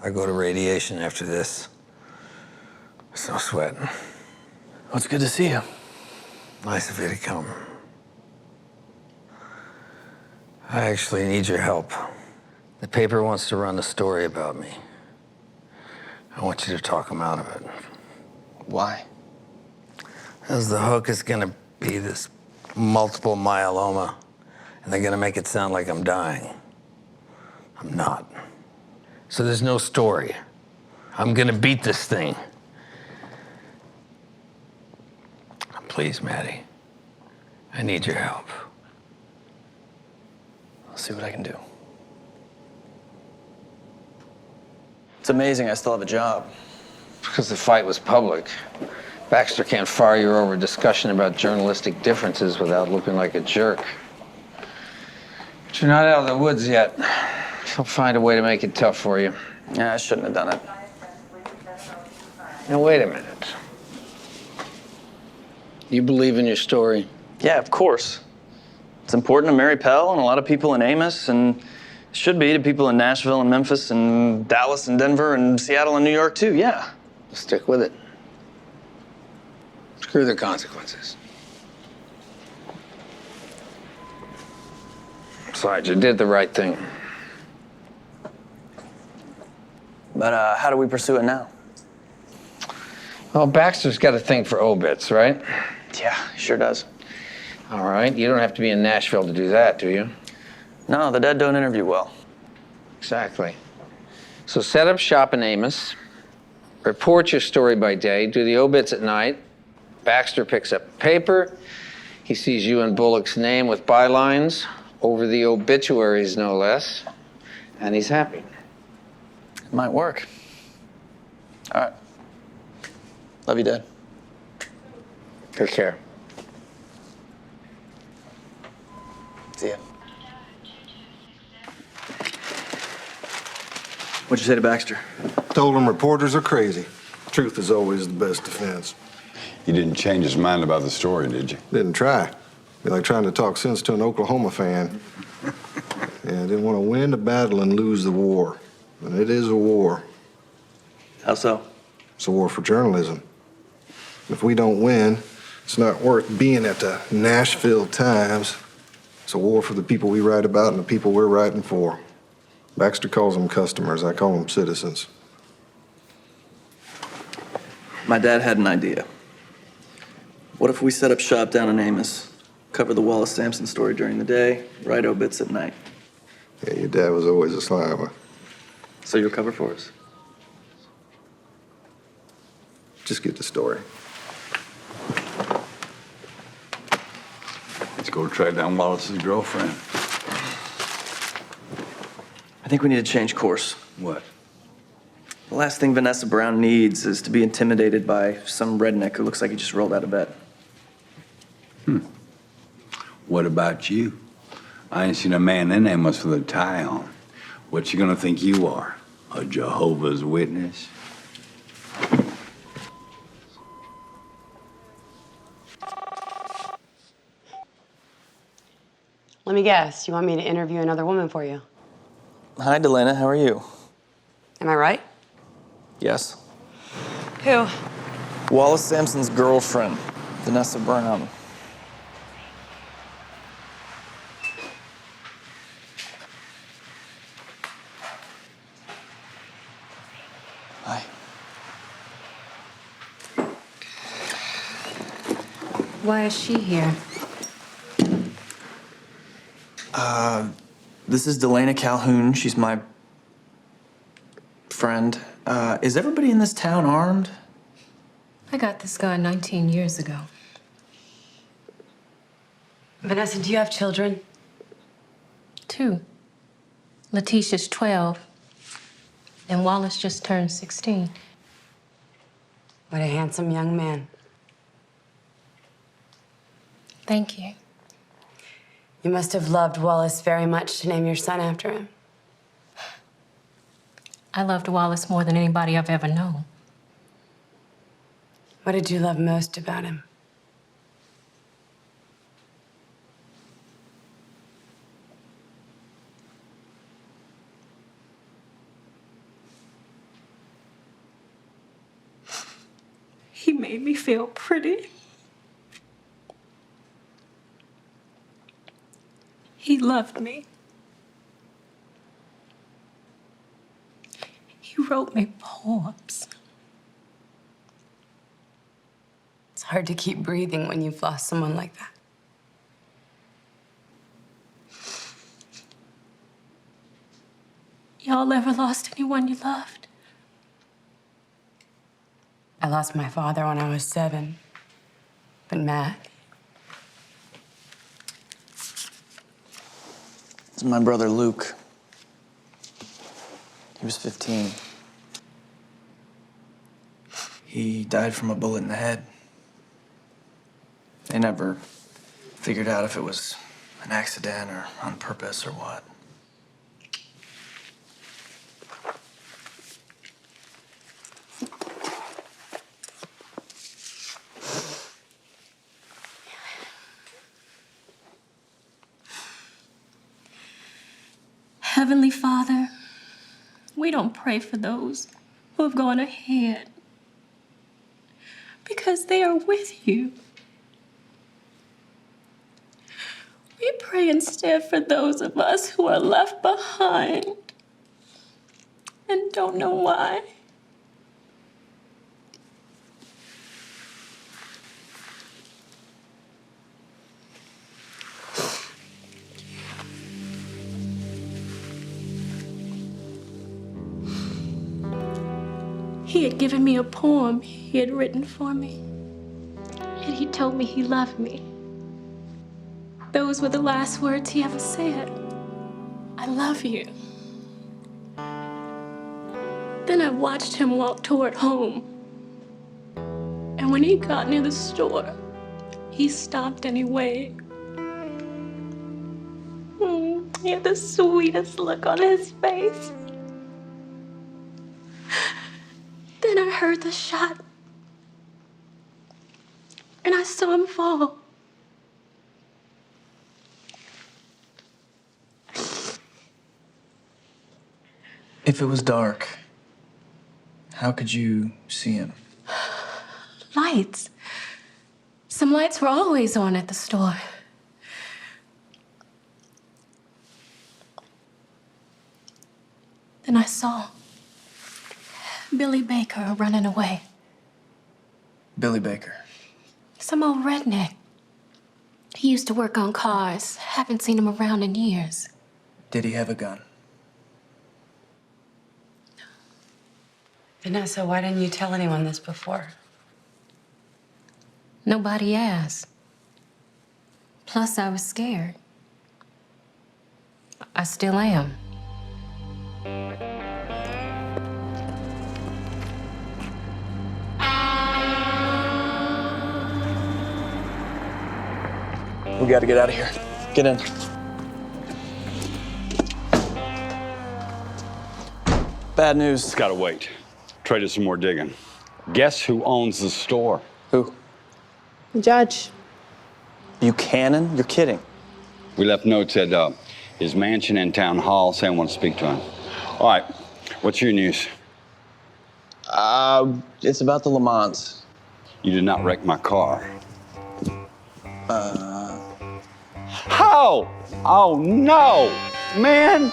E: I go to radiation after this. There's no sweating.
S: Well, it's good to see you.
E: Nice of you to come. I actually need your help. The paper wants to run a story about me. I want you to talk them out of it.
S: Why?
E: Because the hook is gonna be this multiple myeloma, and they're gonna make it sound like I'm dying. I'm not. So there's no story. I'm gonna beat this thing. Please, Maddie. I need your help.
S: I'll see what I can do. It's amazing I still have a job.
E: Because the fight was public. Baxter can't fire you over discussion about journalistic differences without looking like a jerk. But you're not out of the woods yet. He'll find a way to make it tough for you.
S: Yeah, I shouldn't have done it.
E: Now, wait a minute. You believe in your story?
S: Yeah, of course. It's important to Mary Pell and a lot of people in Amos, and it should be to people in Nashville and Memphis and Dallas and Denver and Seattle and New York, too, yeah.
E: Stick with it. Screw the consequences. Besides, you did the right thing.
S: But how do we pursue it now?
E: Well, Baxter's got a thing for obits, right?
S: Yeah, he sure does.
E: All right, you don't have to be in Nashville to do that, do you?
S: No, the dead don't interview well.
E: Exactly. So set up shop in Amos, report your story by day, do the obits at night. Baxter picks up the paper. He sees you and Bullock's name with bylines, over the obituaries no less, and he's happy.
S: It might work. All right. Love you, Dad.
E: Take care.
S: See ya. What'd you say to Baxter?
O: Told him reporters are crazy. Truth is always the best defense.
F: He didn't change his mind about the story, did you?
O: Didn't try. Be like trying to talk sense to an Oklahoma fan. Yeah, didn't want to win the battle and lose the war. And it is a war.
S: How so?
O: It's a war for journalism. If we don't win, it's not worth being at the Nashville Times. It's a war for the people we write about and the people we're writing for. Baxter calls them customers. I call them citizens.
S: My dad had an idea. What if we set up shop down in Amos, cover the Wallace Sampson story during the day, write obits at night?
O: Yeah, your dad was always a slimer.
S: So you'll cover for us?
O: Just get the story.
C: Let's go track down Wallace's girlfriend.
S: I think we need to change course.
C: What?
S: The last thing Vanessa Brown needs is to be intimidated by some redneck who looks like he just rolled out of bed.
C: What about you? I ain't seen a man in Amos with a tie on. What you gonna think you are? A Jehovah's Witness?
J: Let me guess, you want me to interview another woman for you?
S: Hi, Delana. How are you?
J: Am I right?
S: Yes.
J: Who?
S: Wallace Sampson's girlfriend, Vanessa Brown. Hi.
I: Why is she here?
S: This is Delana Calhoun. She's my friend. Is everybody in this town armed?
I: I got this guy 19 years ago.
J: Vanessa, do you have children?
I: 2. Letitia's 12. And Wallace just turned 16.
J: What a handsome young man.
I: Thank you.
J: You must have loved Wallace very much to name your son after him.
I: I loved Wallace more than anybody I've ever known.
J: What did you love most about him?
I: He made me feel pretty. He loved me. He wrote me poems.
J: It's hard to keep breathing when you've lost someone like that.
I: Y'all ever lost anyone you loved?
J: I lost my father when I was 7. But Matt,
S: This is my brother Luke. He was 15. He died from a bullet in the head. They never figured out if it was an accident or on purpose or what.
I: Heavenly Father, we don't pray for those who have gone ahead because they are with you. We pray instead for those of us who are left behind and don't know why. He had given me a poem he had written for me, and he told me he loved me. Those were the last words he ever said. I love you. Then I watched him walk toward home, and when he got near the store, he stopped and he waved. He had the sweetest look on his face. Then I heard the shot. And I saw him fall.
S: If it was dark, how could you see him?
I: Lights. Some lights were always on at the store. Then I saw Billy Baker running away.
S: Billy Baker.
I: Some old redneck. He used to work on cars. Haven't seen him around in years.
S: Did he have a gun?
J: Vanessa, why didn't you tell anyone this before?
I: Nobody asked. Plus, I was scared. I still am.
S: We gotta get out of here. Get in. Bad news.
F: It's gotta wait. Trey did some more digging. Guess who owns the store?
S: Who?
M: Judge.
Q: Buchanan? You're kidding.
F: We left notes at his mansion and town hall saying I want to speak to him. All right, what's your news?
Q: It's about the Le Mans.
F: You did not wreck my car. How? Oh, no, man.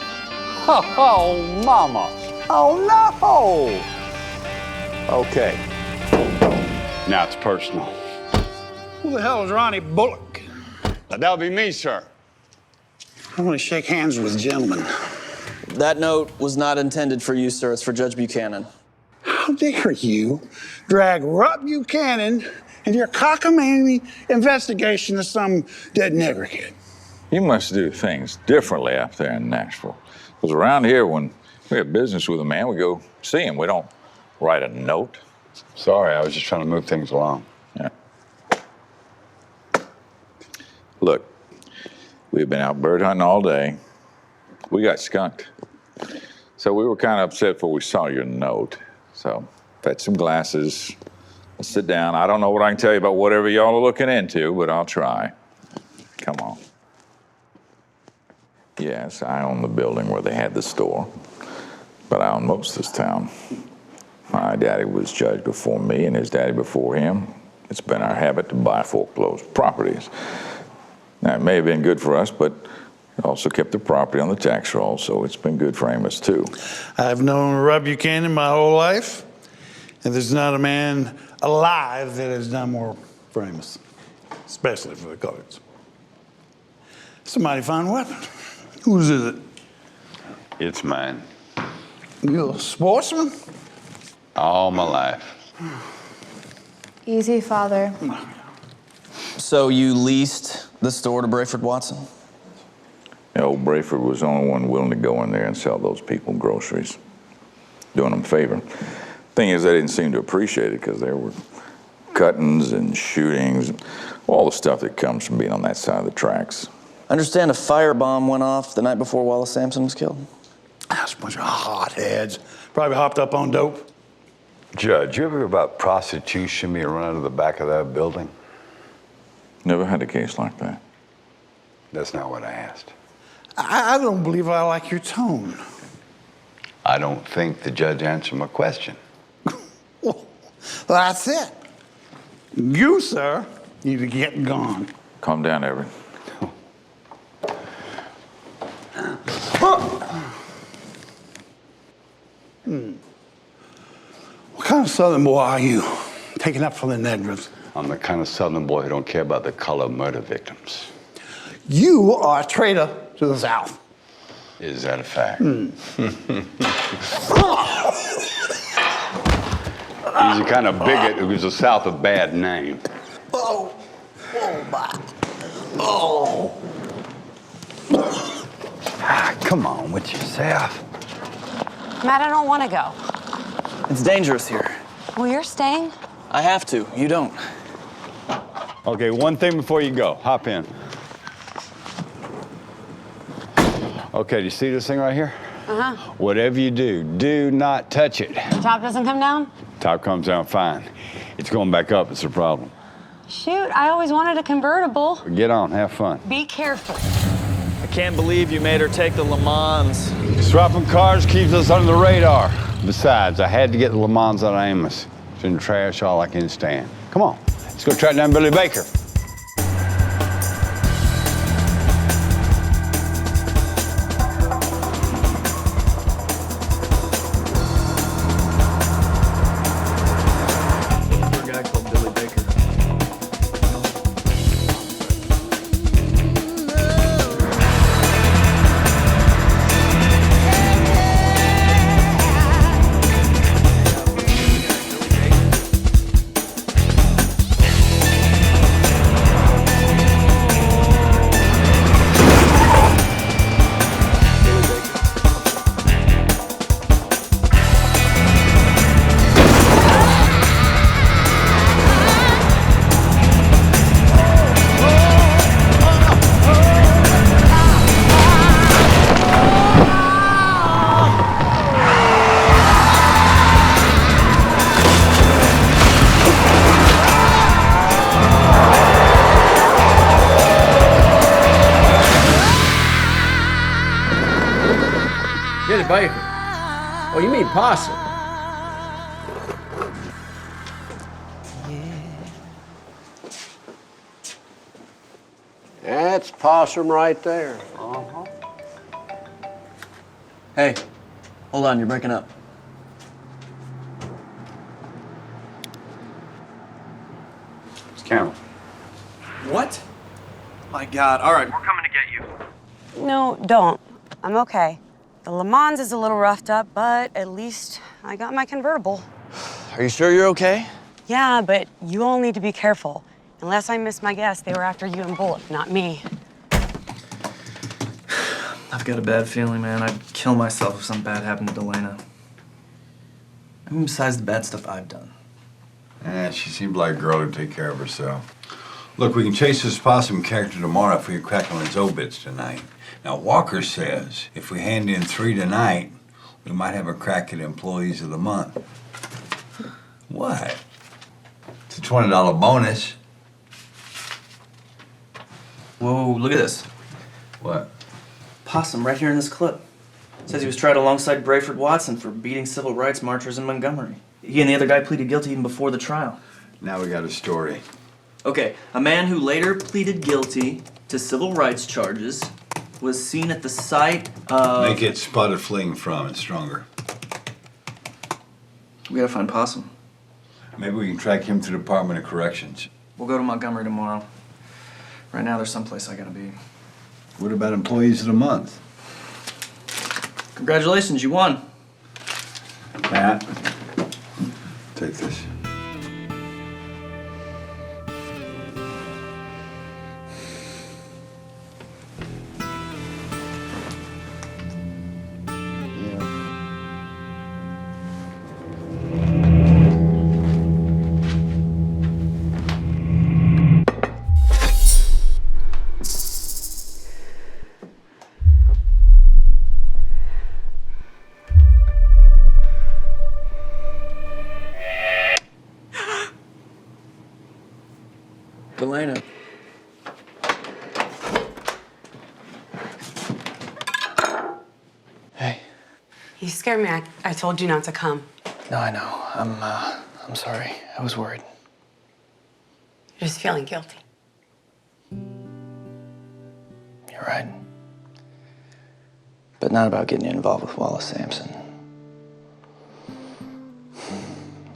F: Oh, mama. Oh, no. Okay. Now it's personal.
K: Who the hell is Ronnie Bullock?
F: That would be me, sir.
K: I want to shake hands with gentlemen.
Q: That note was not intended for you, sir. It's for Judge Buchanan.
K: How dare you drag Rupp Buchanan into your cockamamie investigation of some dead nigger kid?
H: You must do things differently up there in Nashville. Because around here, when we have business with a man, we go see him. We don't write a note.
F: Sorry, I was just trying to move things along.
H: Yeah. Look, we've been out bird hunting all day. We got skunked. So we were kind of upset before we saw your note. So fetch some glasses. Let's sit down. I don't know what I can tell you about whatever y'all are looking into, but I'll try. Come on. Yes, I own the building where they had the store, but I own most of this town. My daddy was judge before me and his daddy before him. It's been our habit to buy foreclosed properties. Now, it may have been good for us, but it also kept the property on the tax roll, so it's been good for Amos, too.
K: I've known Rupp Buchanan my whole life, and there's not a man alive that has done more for Amos, especially for the coloreds. Somebody found a weapon. Whose is it?
F: It's mine.
K: You a sportsman?
F: All my life.
A: Easy, Father.
Q: So you leased the store to Brayford Watson?
H: Yeah, old Brayford was the only one willing to go in there and sell those people groceries, doing them a favor. Thing is, they didn't seem to appreciate it because there were cuttings and shootings, all the stuff that comes from being on that side of the tracks.
Q: I understand a firebomb went off the night before Wallace Sampson was killed.
K: That's a bunch of hotheads. Probably hopped up on dope.
F: Judge, you ever hear about prostitution being run out of the back of that building?
H: Never had a case like that.
F: That's not what I asked.
K: I don't believe I like your tone.
F: I don't think the judge answered my question.
K: Well, that's it. You, sir, need to get gone.
H: Calm down, Everett.
K: What kind of Southern boy are you? Taking up for the Negros.
F: I'm the kind of Southern boy who don't care about the color of murder victims.
K: You are a traitor to the South.
F: Is that a fact? He's the kind of bigot who gives the South a bad name.
K: Oh, oh my. Oh.
F: Come on with yourself.
J: Matt, I don't want to go.
Q: It's dangerous here.
J: Well, you're staying?
Q: I have to. You don't.
F: Okay, one thing before you go. Hop in.
C: Okay, do you see this thing right here?
J: Uh-huh.
C: Whatever you do, do not touch it.
J: The top doesn't come down?
C: Top comes down fine. It's going back up, it's a problem.
J: Shoot, I always wanted a convertible.
C: Get on, have fun.
J: Be careful.
S: I can't believe you made her take the Le Mans.
C: Swapping cars keeps us under the radar. Besides, I had to get the Le Mans out of Amos. It's in trash all I can stand. Come on, let's go track down Billy Baker.
S: A guy called Billy Baker.
B: Billy Baker. Oh, you mean Possum? That's Possum right there. Uh-huh.
S: Hey, hold on, you're breaking up.
C: It's Cameron.
S: What? My God, all right, we're coming to get you.
J: No, don't. I'm okay. The Le Mans is a little roughed up, but at least I got my convertible.
S: Are you sure you're okay?
J: Yeah, but you all need to be careful. Unless I miss my guess, they were after you and Bullock, not me.
S: I've got a bad feeling, man. I'd kill myself if something bad happened to Delana. I mean, besides the bad stuff I've done.
C: She seemed like a girl who'd take care of herself. Look, we can chase this Possum character tomorrow if we crack on his obits tonight. Now, Walker says if we hand in 3 tonight, we might have a crack at Employees of the Month. What? It's a $20 bonus.
S: Whoa, look at this.
C: What?
S: Possum right here in this clip. Says he was tried alongside Brayford Watson for beating civil rights marchers in Montgomery. He and the other guy pleaded guilty even before the trial.
C: Now we got a story.
S: Okay, a man who later pleaded guilty to civil rights charges was seen at the site of...
C: Make it spotted fleeing from and stronger.
S: We gotta find Possum.
C: Maybe we can track him to the Department of Corrections.
S: We'll go to Montgomery tomorrow. Right now, there's someplace I gotta be.
C: What about Employees of the Month?
S: Congratulations, you won.
C: Matt, take this.
B: Delana.
S: Hey.
J: You scared me. I told you not to come.
S: No, I know. I'm sorry. I was worried.
J: You're just feeling guilty.
S: You're right. But not about getting you involved with Wallace Sampson.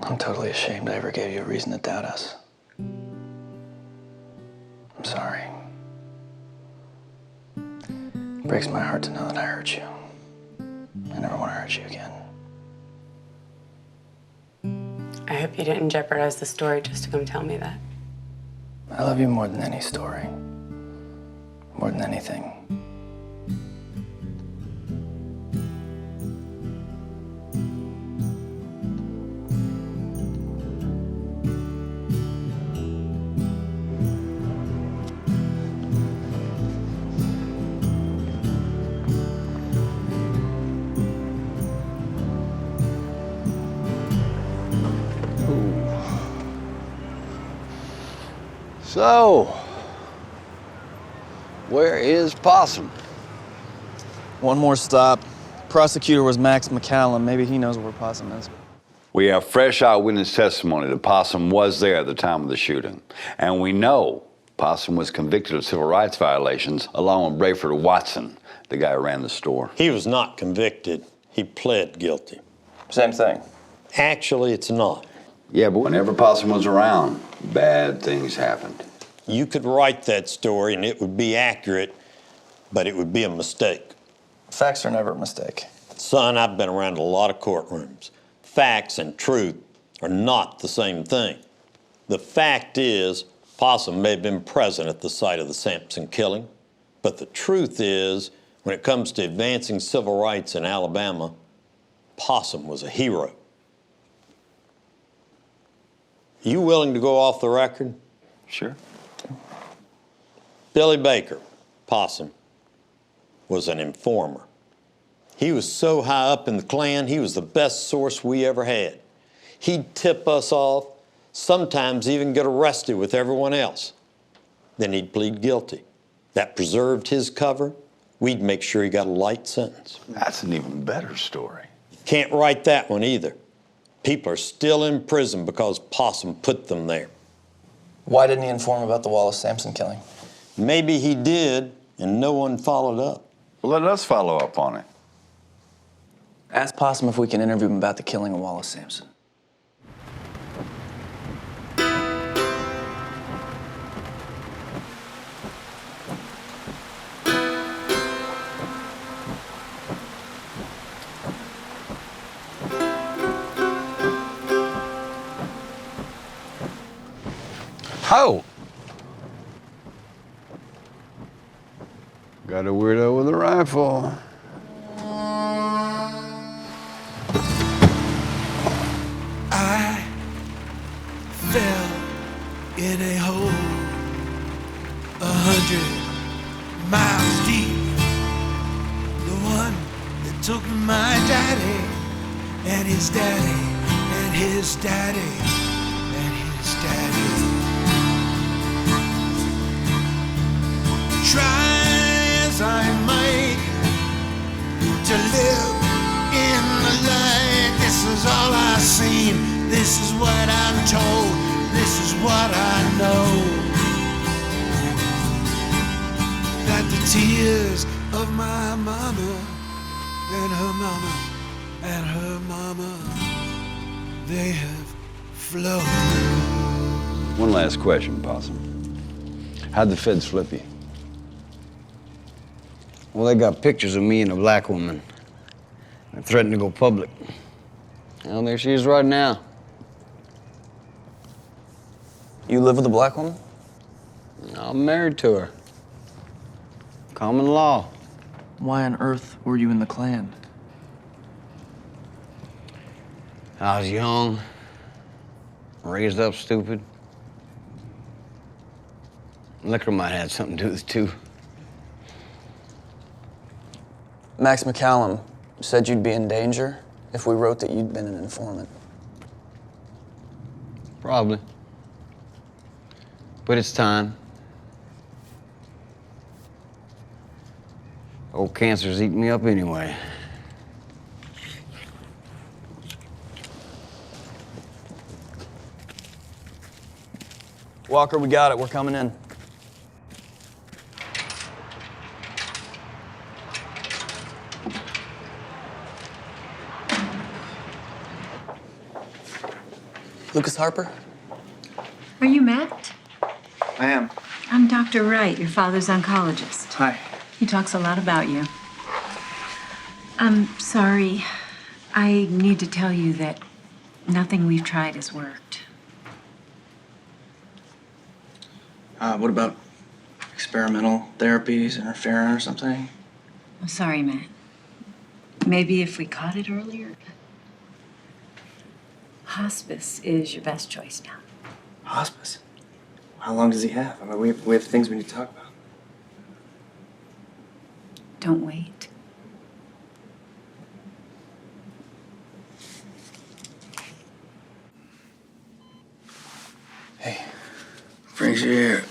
S: I'm totally ashamed I ever gave you a reason to doubt us. I'm sorry. It breaks my heart to know that I hurt you. I never want to hurt you again.
J: I hope you didn't jeopardize the story just to come tell me that.
S: I love you more than any story. More than anything.
C: So, where is Possum?
S: One more stop. Prosecutor was Max McCallum. Maybe he knows where Possum is.
C: We have fresh eyewitness testimony that Possum was there at the time of the shooting. And we know Possum was convicted of civil rights violations along with Brayford Watson, the guy who ran the store.
N: He was not convicted. He pled guilty.
S: Same thing.
N: Actually, it's not.
C: Yeah, but whenever Possum was around, bad things happened.
N: You could write that story and it would be accurate, but it would be a mistake.
S: Facts are never a mistake.
N: Son, I've been around a lot of courtrooms. Facts and truth are not the same thing. The fact is, Possum may have been present at the site of the Sampson killing, but the truth is, when it comes to advancing civil rights in Alabama, Possum was a hero. You willing to go off the record?
C: Sure.
N: Billy Baker, Possum, was an informer. He was so high up in the Klan, he was the best source we ever had. He'd tip us off, sometimes even get arrested with everyone else. Then he'd plead guilty. That preserved his cover. We'd make sure he got a light sentence.
C: That's an even better story.
N: Can't write that one either. People are still in prison because Possum put them there.
S: Why didn't he inform about the Wallace Sampson killing?
N: Maybe he did, and no one followed up.
C: Well, let us follow up on it.
S: Ask Possum if we can interview him about the killing of Wallace Sampson.
C: Ho! Got a weirdo with a rifle.
G: I fell in a hole 100 miles deep. The one that took my daddy and his daddy and his daddy and his daddy. Try as I might to live in the light. This is all I've seen. This is what I'm told. This is what I know. That the tears of my mama and her mama and her mama, they have flowed.
C: One last question, Possum. How'd the feds flip you?
B: Well, they got pictures of me and a black woman. I threatened to go public. Well, there she is right now.
S: You live with a black woman?
B: I'm married to her. Common law.
S: Why on earth were you in the Klan?
B: I was young, raised up stupid. Liquor might have had something to do with it, too.
S: Max McCallum said you'd be in danger if we wrote that you'd been an informant.
B: Probably. But it's time. Old cancer's eating me up anyway.
S: Walker, we got it. We're coming in. Lucas Harper?
P: Are you Matt?
S: I am.
P: I'm Dr. Wright, your father's oncologist.
S: Hi.
P: He talks a lot about you. I'm sorry. I need to tell you that nothing we've tried has worked.
S: What about experimental therapies, interferon or something?
P: I'm sorry, Matt. Maybe if we caught it earlier. Hospice is your best choice now.
S: Hospice? How long does he have? I mean, we have things we need to talk about.
P: Don't wait.
E: Hey, brings you here.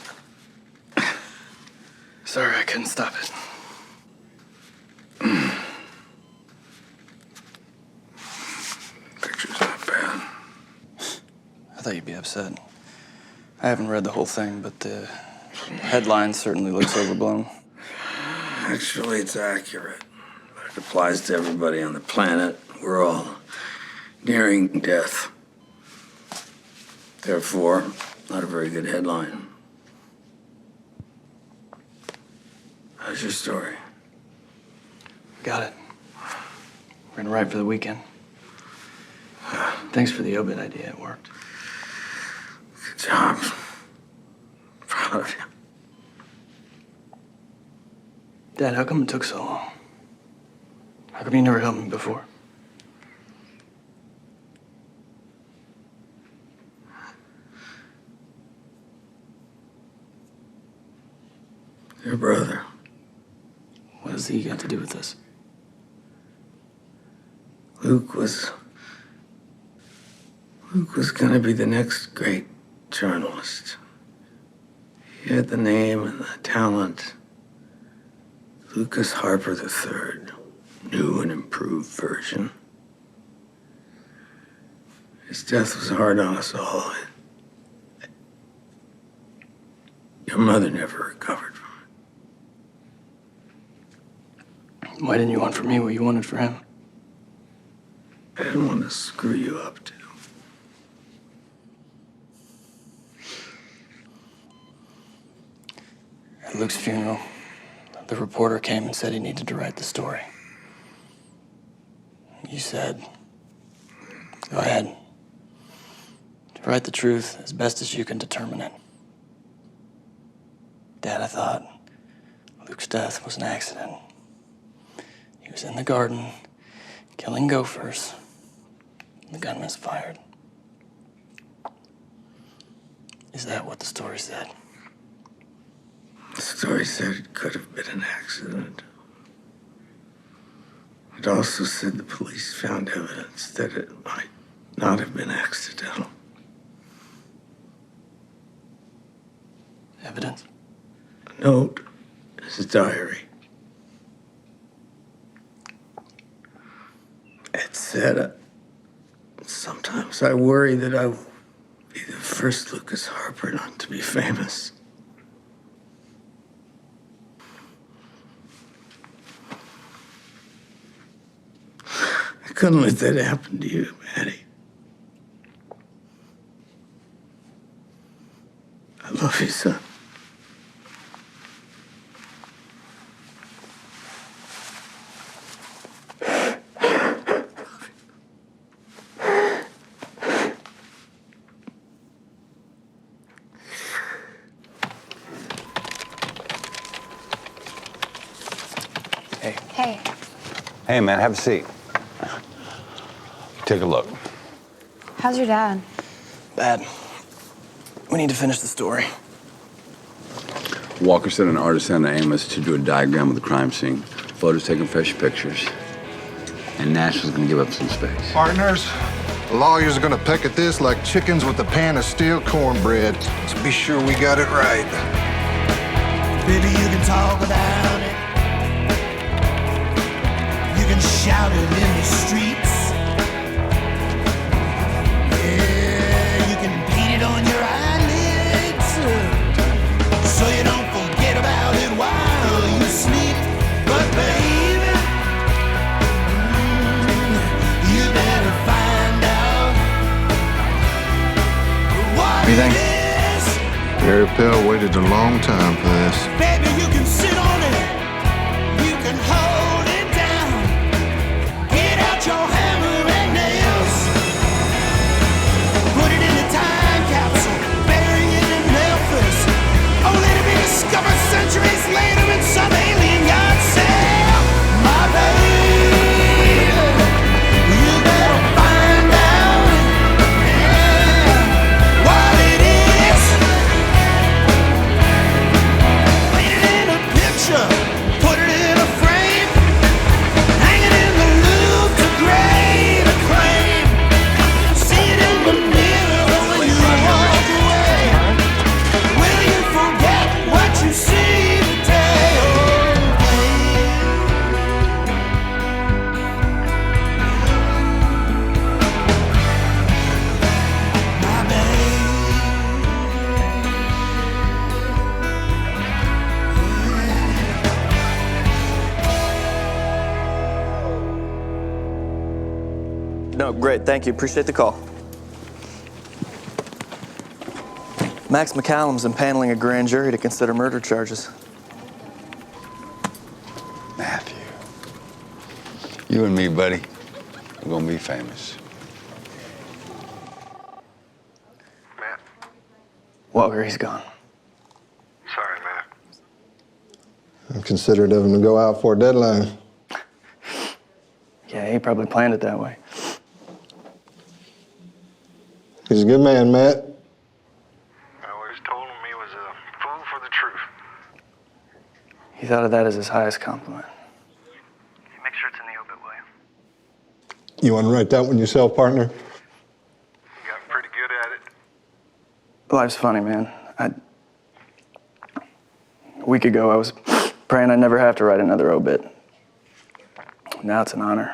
S: thought you'd be upset. I haven't read the whole thing, but the headline certainly looks overblown.
E: Actually, it's accurate. But it applies to everybody on the planet. We're all nearing death. Therefore, not a very good headline. How's your story?
S: Got it. We're gonna write for the weekend. Thanks for the obit idea. It worked.
E: Good job. Proud of you.
S: Dad, how come it took so long? How come you never helped me before?
E: Your brother.
S: What does he got to do with this?
E: Luke was gonna be the next great journalist. He had the name and the talent. Lucas Harper III, new and improved version. His death was hard on us all. Your mother never recovered from it.
S: Why didn't you want for me what you wanted for him?
E: I didn't want to screw you up, too.
S: At Luke's funeral, the reporter came and said he needed to write the story. You said, go ahead. Write the truth as best as you can determine it. Dad, I thought Luke's death was an accident. He was in the garden, killing gophers. The gun misfired. Is that what the story said?
E: The story said it could have been an accident. It also said the police found evidence that it might not have been accidental.
S: Evidence?
E: A note, his diary. It said, sometimes I worry that I will be the first Lucas Harper not to be famous. I couldn't let that happen to you, Maddie. I love you, son.
A: Hey.
F: Hey, man, have a seat. Take a look.
A: How's your dad?
S: Bad. We need to finish the story.
C: Walker sent an artist down to Amos to do a diagram of the crime scene. Photos taking fresh pictures. And Nashville's gonna give up some space.
O: Partners, lawyers are gonna peck at this like chickens with a pan of stale cornbread. So be sure we got it right.
G: Baby, you can talk about it. You can shout it in the streets. Yeah, you can paint it on your eyelids, so you don't forget about it while you sleep. But baby, you better find out what
O: You think?
G: it is.
O: Gary Pell waited a long time for this.
G: Baby, you can sit on it. You can hold it down. Get out your hammer and nails. Put it in a time capsule. Bury it in Memphis. Only to be discovered centuries later in some alien godsend. My baby, you better find out, yeah, what it is. Paint it in a picture.
S: No, great, thank you. Appreciate the call. Max McCallum's impaneling a grand jury to consider murder charges.
F: Matthew. You and me, buddy, we're gonna be famous.
S: Walker, he's gone.
R: Sorry, Matt.
O: I'm considerate of him to go out for a deadline.
S: Yeah, he probably planned it that way.
O: He's a good man, Matt.
R: I always told him he was a fool for the truth.
S: He thought of that as his highest compliment.
R: Make sure it's in the obit, will you?
O: You want to write that one yourself, partner?
R: You got pretty good at it.
S: Life's funny, man. A week ago, I was praying I'd never have to write another obit. Now it's an honor.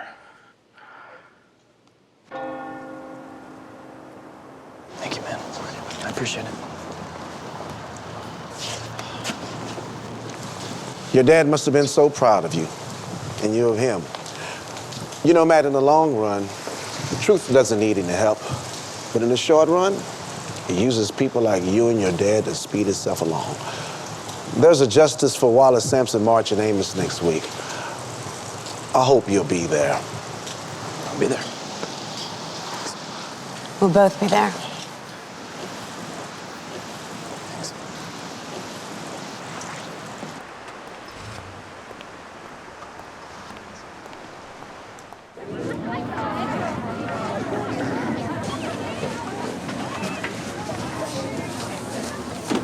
S: Thank you, man. I appreciate it.
L: Your dad must have been so proud of you, and you of him. You know, Matt, in the long run, the truth doesn't need any help. But in the short run, it uses people like you and your dad to speed itself along. There's a Justice for Wallace Sampson march in Amos next week. I hope you'll be there.
S: I'll be there.
J: We'll both be there.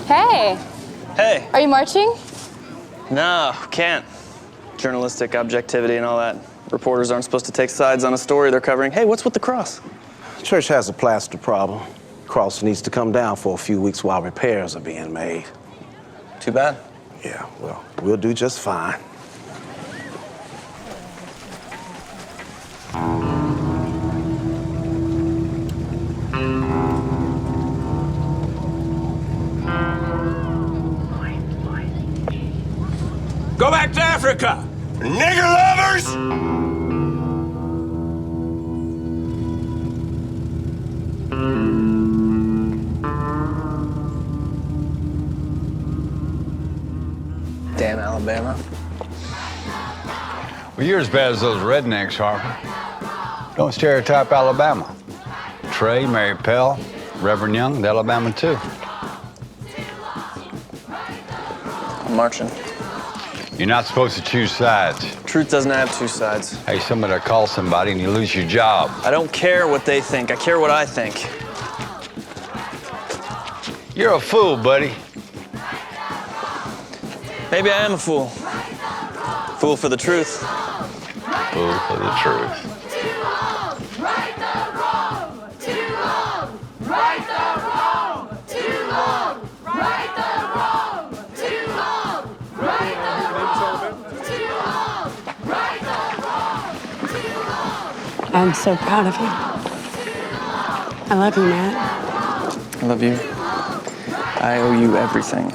T: Hey,
S: Hey.
T: are you marching?
S: No, can't. Journalistic objectivity and all that. Reporters aren't supposed to take sides on a story they're covering. Hey, what's with the cross?
L: Church has a plaster problem. Cross needs to come down for a few weeks while repairs are being made.
S: Too bad.
L: Yeah, well, we'll do just fine.
W: Go back to Africa! Nigger lovers!
S: Damn Alabama.
F: Well, you're as bad as those rednecks, Harper. Don't stereotype Alabama. Trey, Mary Pell, Reverend Young, the Alabama too.
S: I'm marching.
F: You're not supposed to choose sides.
S: Truth doesn't have two sides.
F: Hey, somebody call somebody and you lose your job.
S: I don't care what they think. I care what I think.
F: You're a fool, buddy.
S: Maybe I am a fool. Fool for the truth.
F: Fool for the truth.
J: I'm so proud of you. I love you, Matt.
S: I love you. I owe you everything.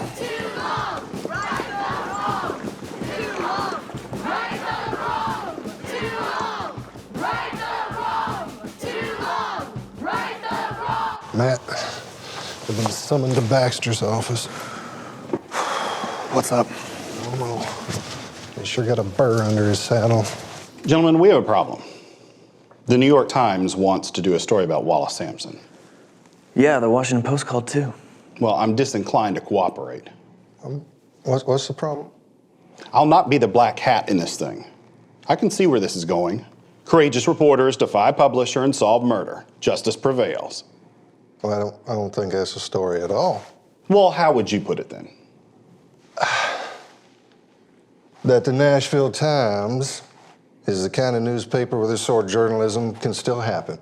O: Matt, I've been summoned to Baxter's office.
S: What's up?
O: I don't know. He sure got a burr under his saddle.
U: Gentlemen, we have a problem. The New York Times wants to do a story about Wallace Sampson.
S: Yeah, the Washington Post called too.
U: Well, I'm disinclined to cooperate.
O: What's the problem?
U: I'll not be the black hat in this thing. I can see where this is going. Courageous reporters defy publisher and solve murder. Justice prevails.
O: Well, I don't think that's a story at all.
U: Well, how would you put it then?
O: That the Nashville Times is the kind of newspaper where this sort of journalism can still happen.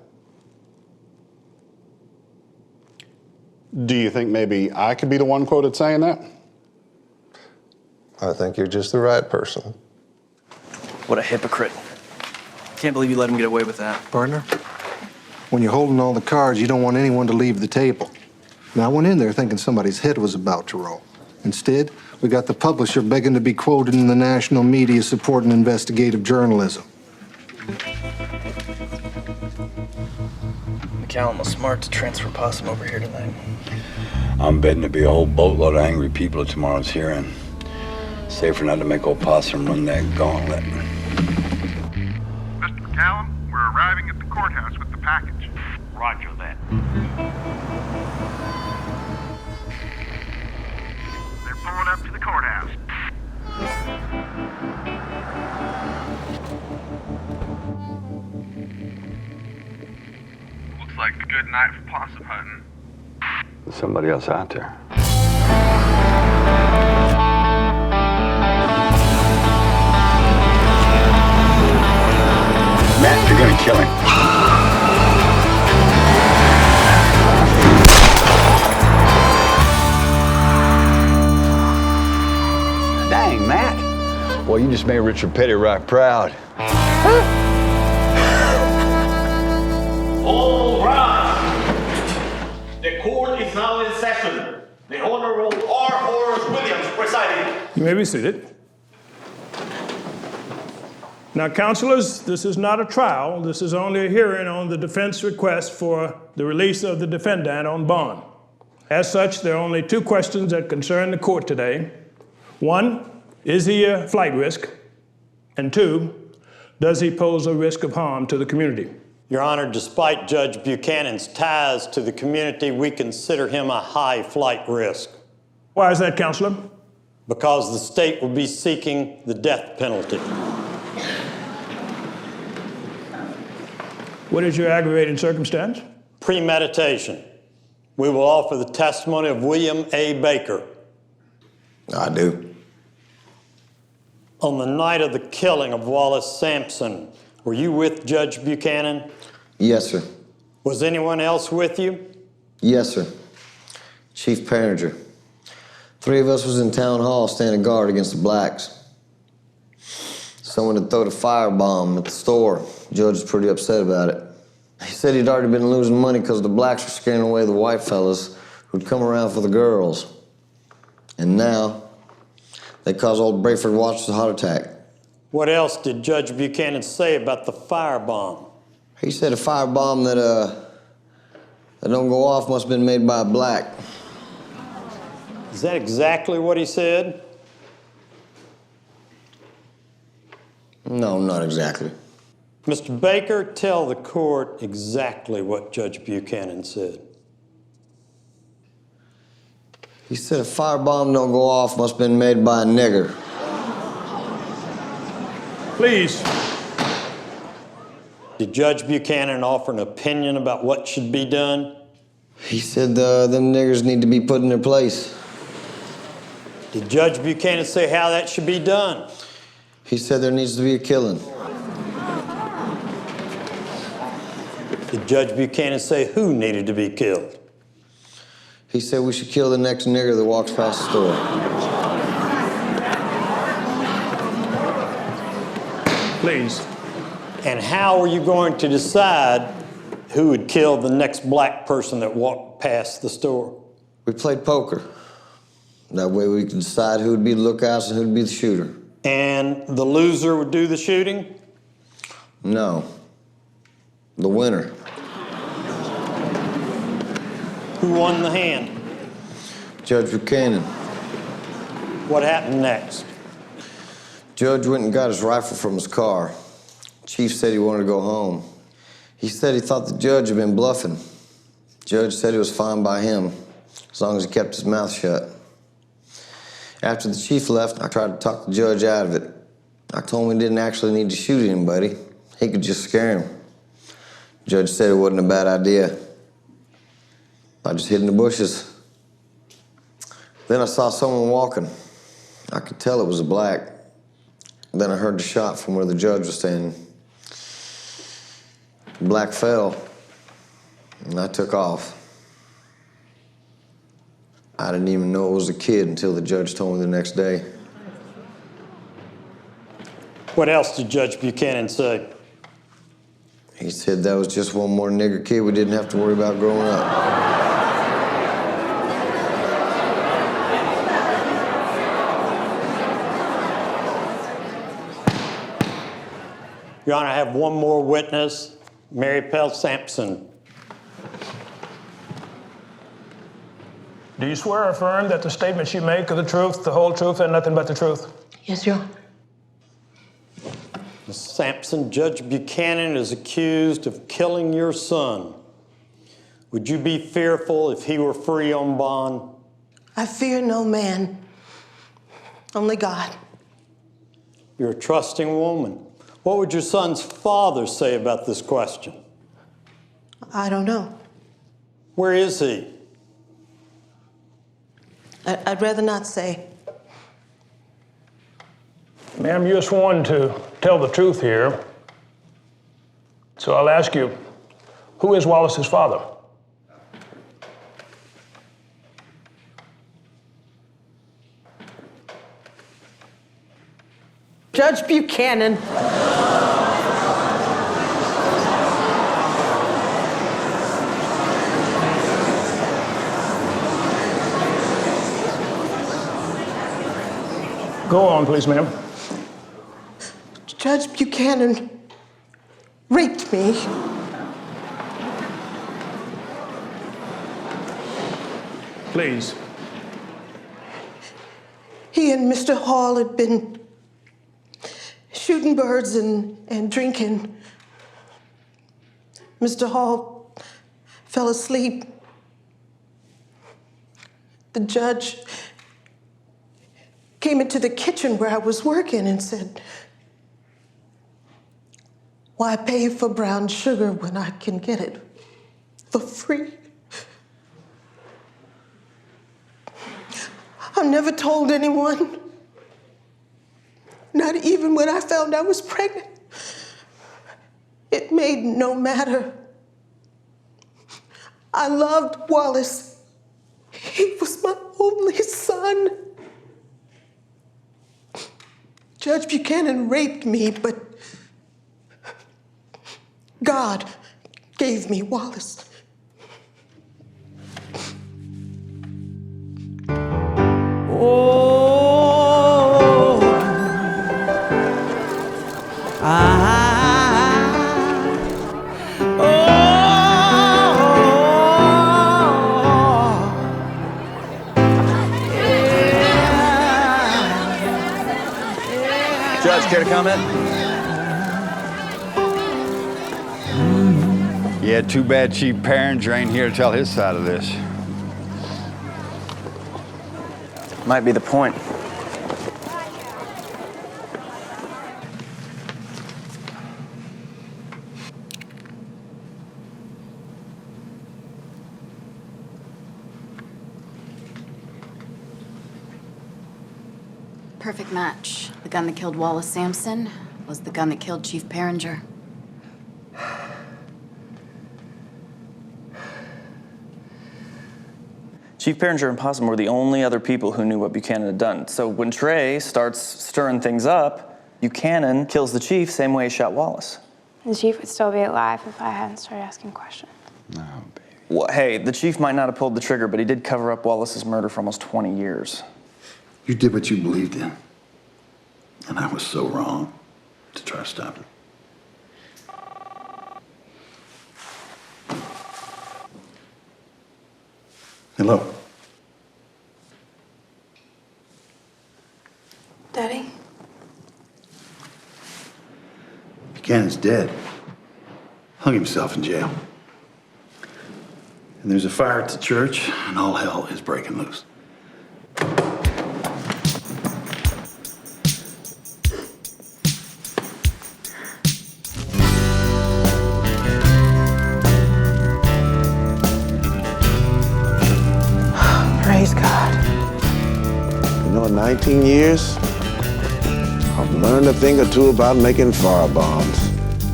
U: Do you think maybe I could be the one quoted saying that?
O: I think you're just the right person.
S: What a hypocrite. Can't believe you let him get away with that.
O: Partner, when you're holding all the cards, you don't want anyone to leave the table. Now, I went in there thinking somebody's head was about to roll. Instead, we got the publisher begging to be quoted in the national media supporting investigative journalism.
S: Callum was smart to transfer Possum over here tonight.
F: I'm betting there'll be a whole boatload of angry people at tomorrow's hearing. Safer not to make old Possum run that gauntlet.
R: Mr. McCallum, we're arriving at the courthouse with the package. Roger that. They're pulling up to the courthouse. Looks like a good night for possum hunting.
F: There's somebody else out there. Matt, you're gonna kill him. Dang, Matt.
B: Boy, you just made Richard Petty right proud.
D: All rise. The court is now in session. The Honorable R. Horace Williams presiding.
T: You may be seated. Now, counselors, this is not a trial. This is only a hearing on the defense request for the release of the defendant on bond. As such, there are only two questions that concern the court today. One, is he a flight risk? And two, does he pose a risk of harm to the community?
N: Your Honor, despite Judge Buchanan's ties to the community, we consider him a high flight risk.
T: Why is that, Counselor?
N: Because the state will be seeking the death penalty.
T: What is your aggravating circumstance?
N: Premeditation. We will offer the testimony of William A. Baker.
E: I do.
N: On the night of the killing of Wallace Sampson, were you with Judge Buchanan?
E: Yes, sir.
N: Was anyone else with you?
E: Yes, sir. Chief Parringer. 3 of us was in town hall standing guard against the blacks. Someone had thrown a firebomb at the store. The judge was pretty upset about it. He said he'd already been losing money because the blacks were scaring away the white fellas who'd come around for the girls. And now, they caused old Brayford Watts a heart attack.
N: What else did Judge Buchanan say about the firebomb?
E: He said a firebomb that don't go off must have been made by a black.
N: Is that exactly what he said?
E: No, not exactly.
N: Mr. Baker, tell the court exactly what Judge Buchanan said.
E: He said a firebomb don't go off must have been made by a nigger.
T: Please.
N: Did Judge Buchanan offer an opinion about what should be done?
E: He said them niggers need to be put in their place.
N: Did Judge Buchanan say how that should be done?
E: He said there needs to be a killing.
N: Did Judge Buchanan say who needed to be killed?
E: He said we should kill the next nigger that walks past the store.
T: Please.
N: And how are you going to decide who would kill the next black person that walked past the store?
E: We played poker. That way we could decide who would be the lookouts and who would be the shooter.
N: And the loser would do the shooting?
E: No. The winner.
N: Who won the hand?
E: Judge Buchanan.
N: What happened next?
E: Judge went and got his rifle from his car. Chief said he wanted to go home. He said he thought the judge had been bluffing. Judge said it was fine by him, as long as he kept his mouth shut. After the chief left, I tried to talk the judge out of it. I told him he didn't actually need to shoot anybody. He could just scare him. The judge said it wasn't a bad idea. I just hid in the bushes. Then I saw someone walking. I could tell it was a black. Then I heard the shot from where the judge was standing. The black fell, and I took off. I didn't even know it was a kid until the judge told me the next day.
N: What else did Judge Buchanan say?
E: He said that was just one more nigger kid we didn't have to worry about growing up.
N: Your Honor, I have one more witness, Mary Pell Sampson.
T: Do you swear or affirm that the statements you make are the truth, the whole truth, and nothing but the truth?
I: Yes, Your Honor.
N: Miss Sampson, Judge Buchanan is accused of killing your son. Would you be fearful if he were free on bond?
I: I fear no man, only God.
N: You're a trusting woman. What would your son's father say about this question?
I: I don't know.
N: Where is he?
I: I'd rather not say.
T: Ma'am, you're sworn to tell the truth here. So I'll ask you, who is Wallace's father?
I: Judge Buchanan.
T: Go on, please, ma'am.
I: Judge Buchanan raped me.
T: Please.
I: He and Mr. Hall had been shooting birds and drinking. Mr. Hall fell asleep. The judge came into the kitchen where I was working and said, "Why pay for brown sugar when I can get it for free?" I've never told anyone, not even when I found I was pregnant. It made no matter. I loved Wallace. He was my only son. Judge Buchanan raped me, but God gave me Wallace.
S: Judge, care to comment?
B: Yeah, too bad Chief Perringer ain't here to tell his side of this.
S: Might be the point.
M: Perfect match. The gun that killed Wallace Sampson was the gun that killed Chief Perringer.
S: Chief Perringer and Possum were the only other people who knew what Buchanan had done. So when Trey starts stirring things up, Buchanan kills the chief same way he shot Wallace.
A: The chief would still be alive if I hadn't started asking questions.
S: Well, hey, the chief might not have pulled the trigger, but he did cover up Wallace's murder for almost 20 years.
V: You did what you believed in. And I was so wrong to try to stop it. Hello.
I: Daddy?
V: Buchanan's dead. Hung himself in jail. And there's a fire at the church, and all hell is breaking loose.
I: Praise God.
L: You know, in 19 years, I've learned a thing or two about making firebombs.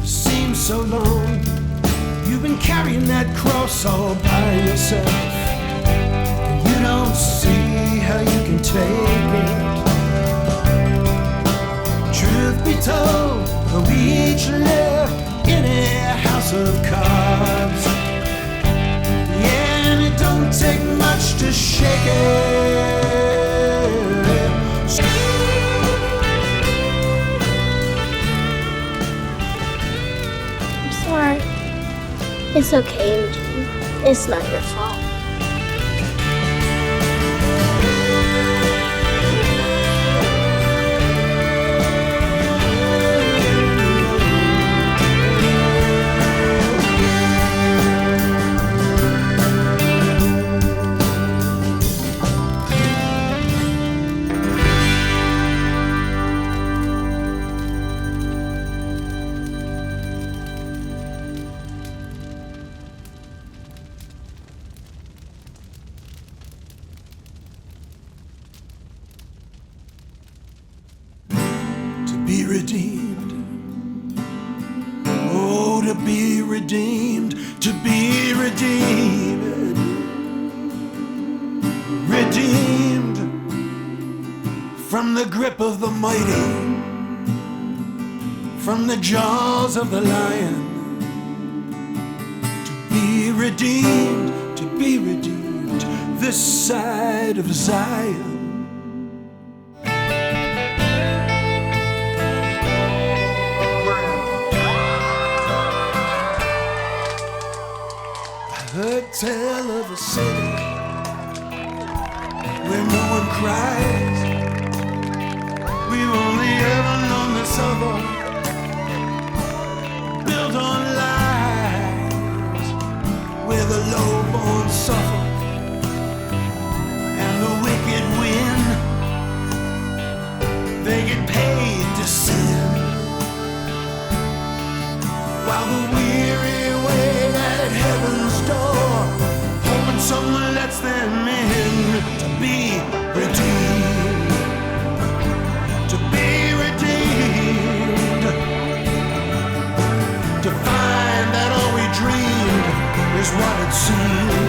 G: Seems so long. You've been carrying that cross all by yourself. And you don't see how you can take it. Truth be told, we each live in a house of cards. Yeah, and it don't take much to shake it.
X: I'm sorry. It's okay, Eugene. It's not your fault.
G: redeemed. Oh, to be redeemed, to be redeemed. Redeemed from the grip of the mighty, from the jaws of the lion. To be redeemed, this side of Zion. I heard tell of a city where no one cries. We've only ever known this other, built on lies, where the low-born suffer and the wicked win. They get paid to sin, while the weary wait at heaven's door, hoping someone lets them in. To be redeemed, to be redeemed, to find that all we dreamed is what it seemed.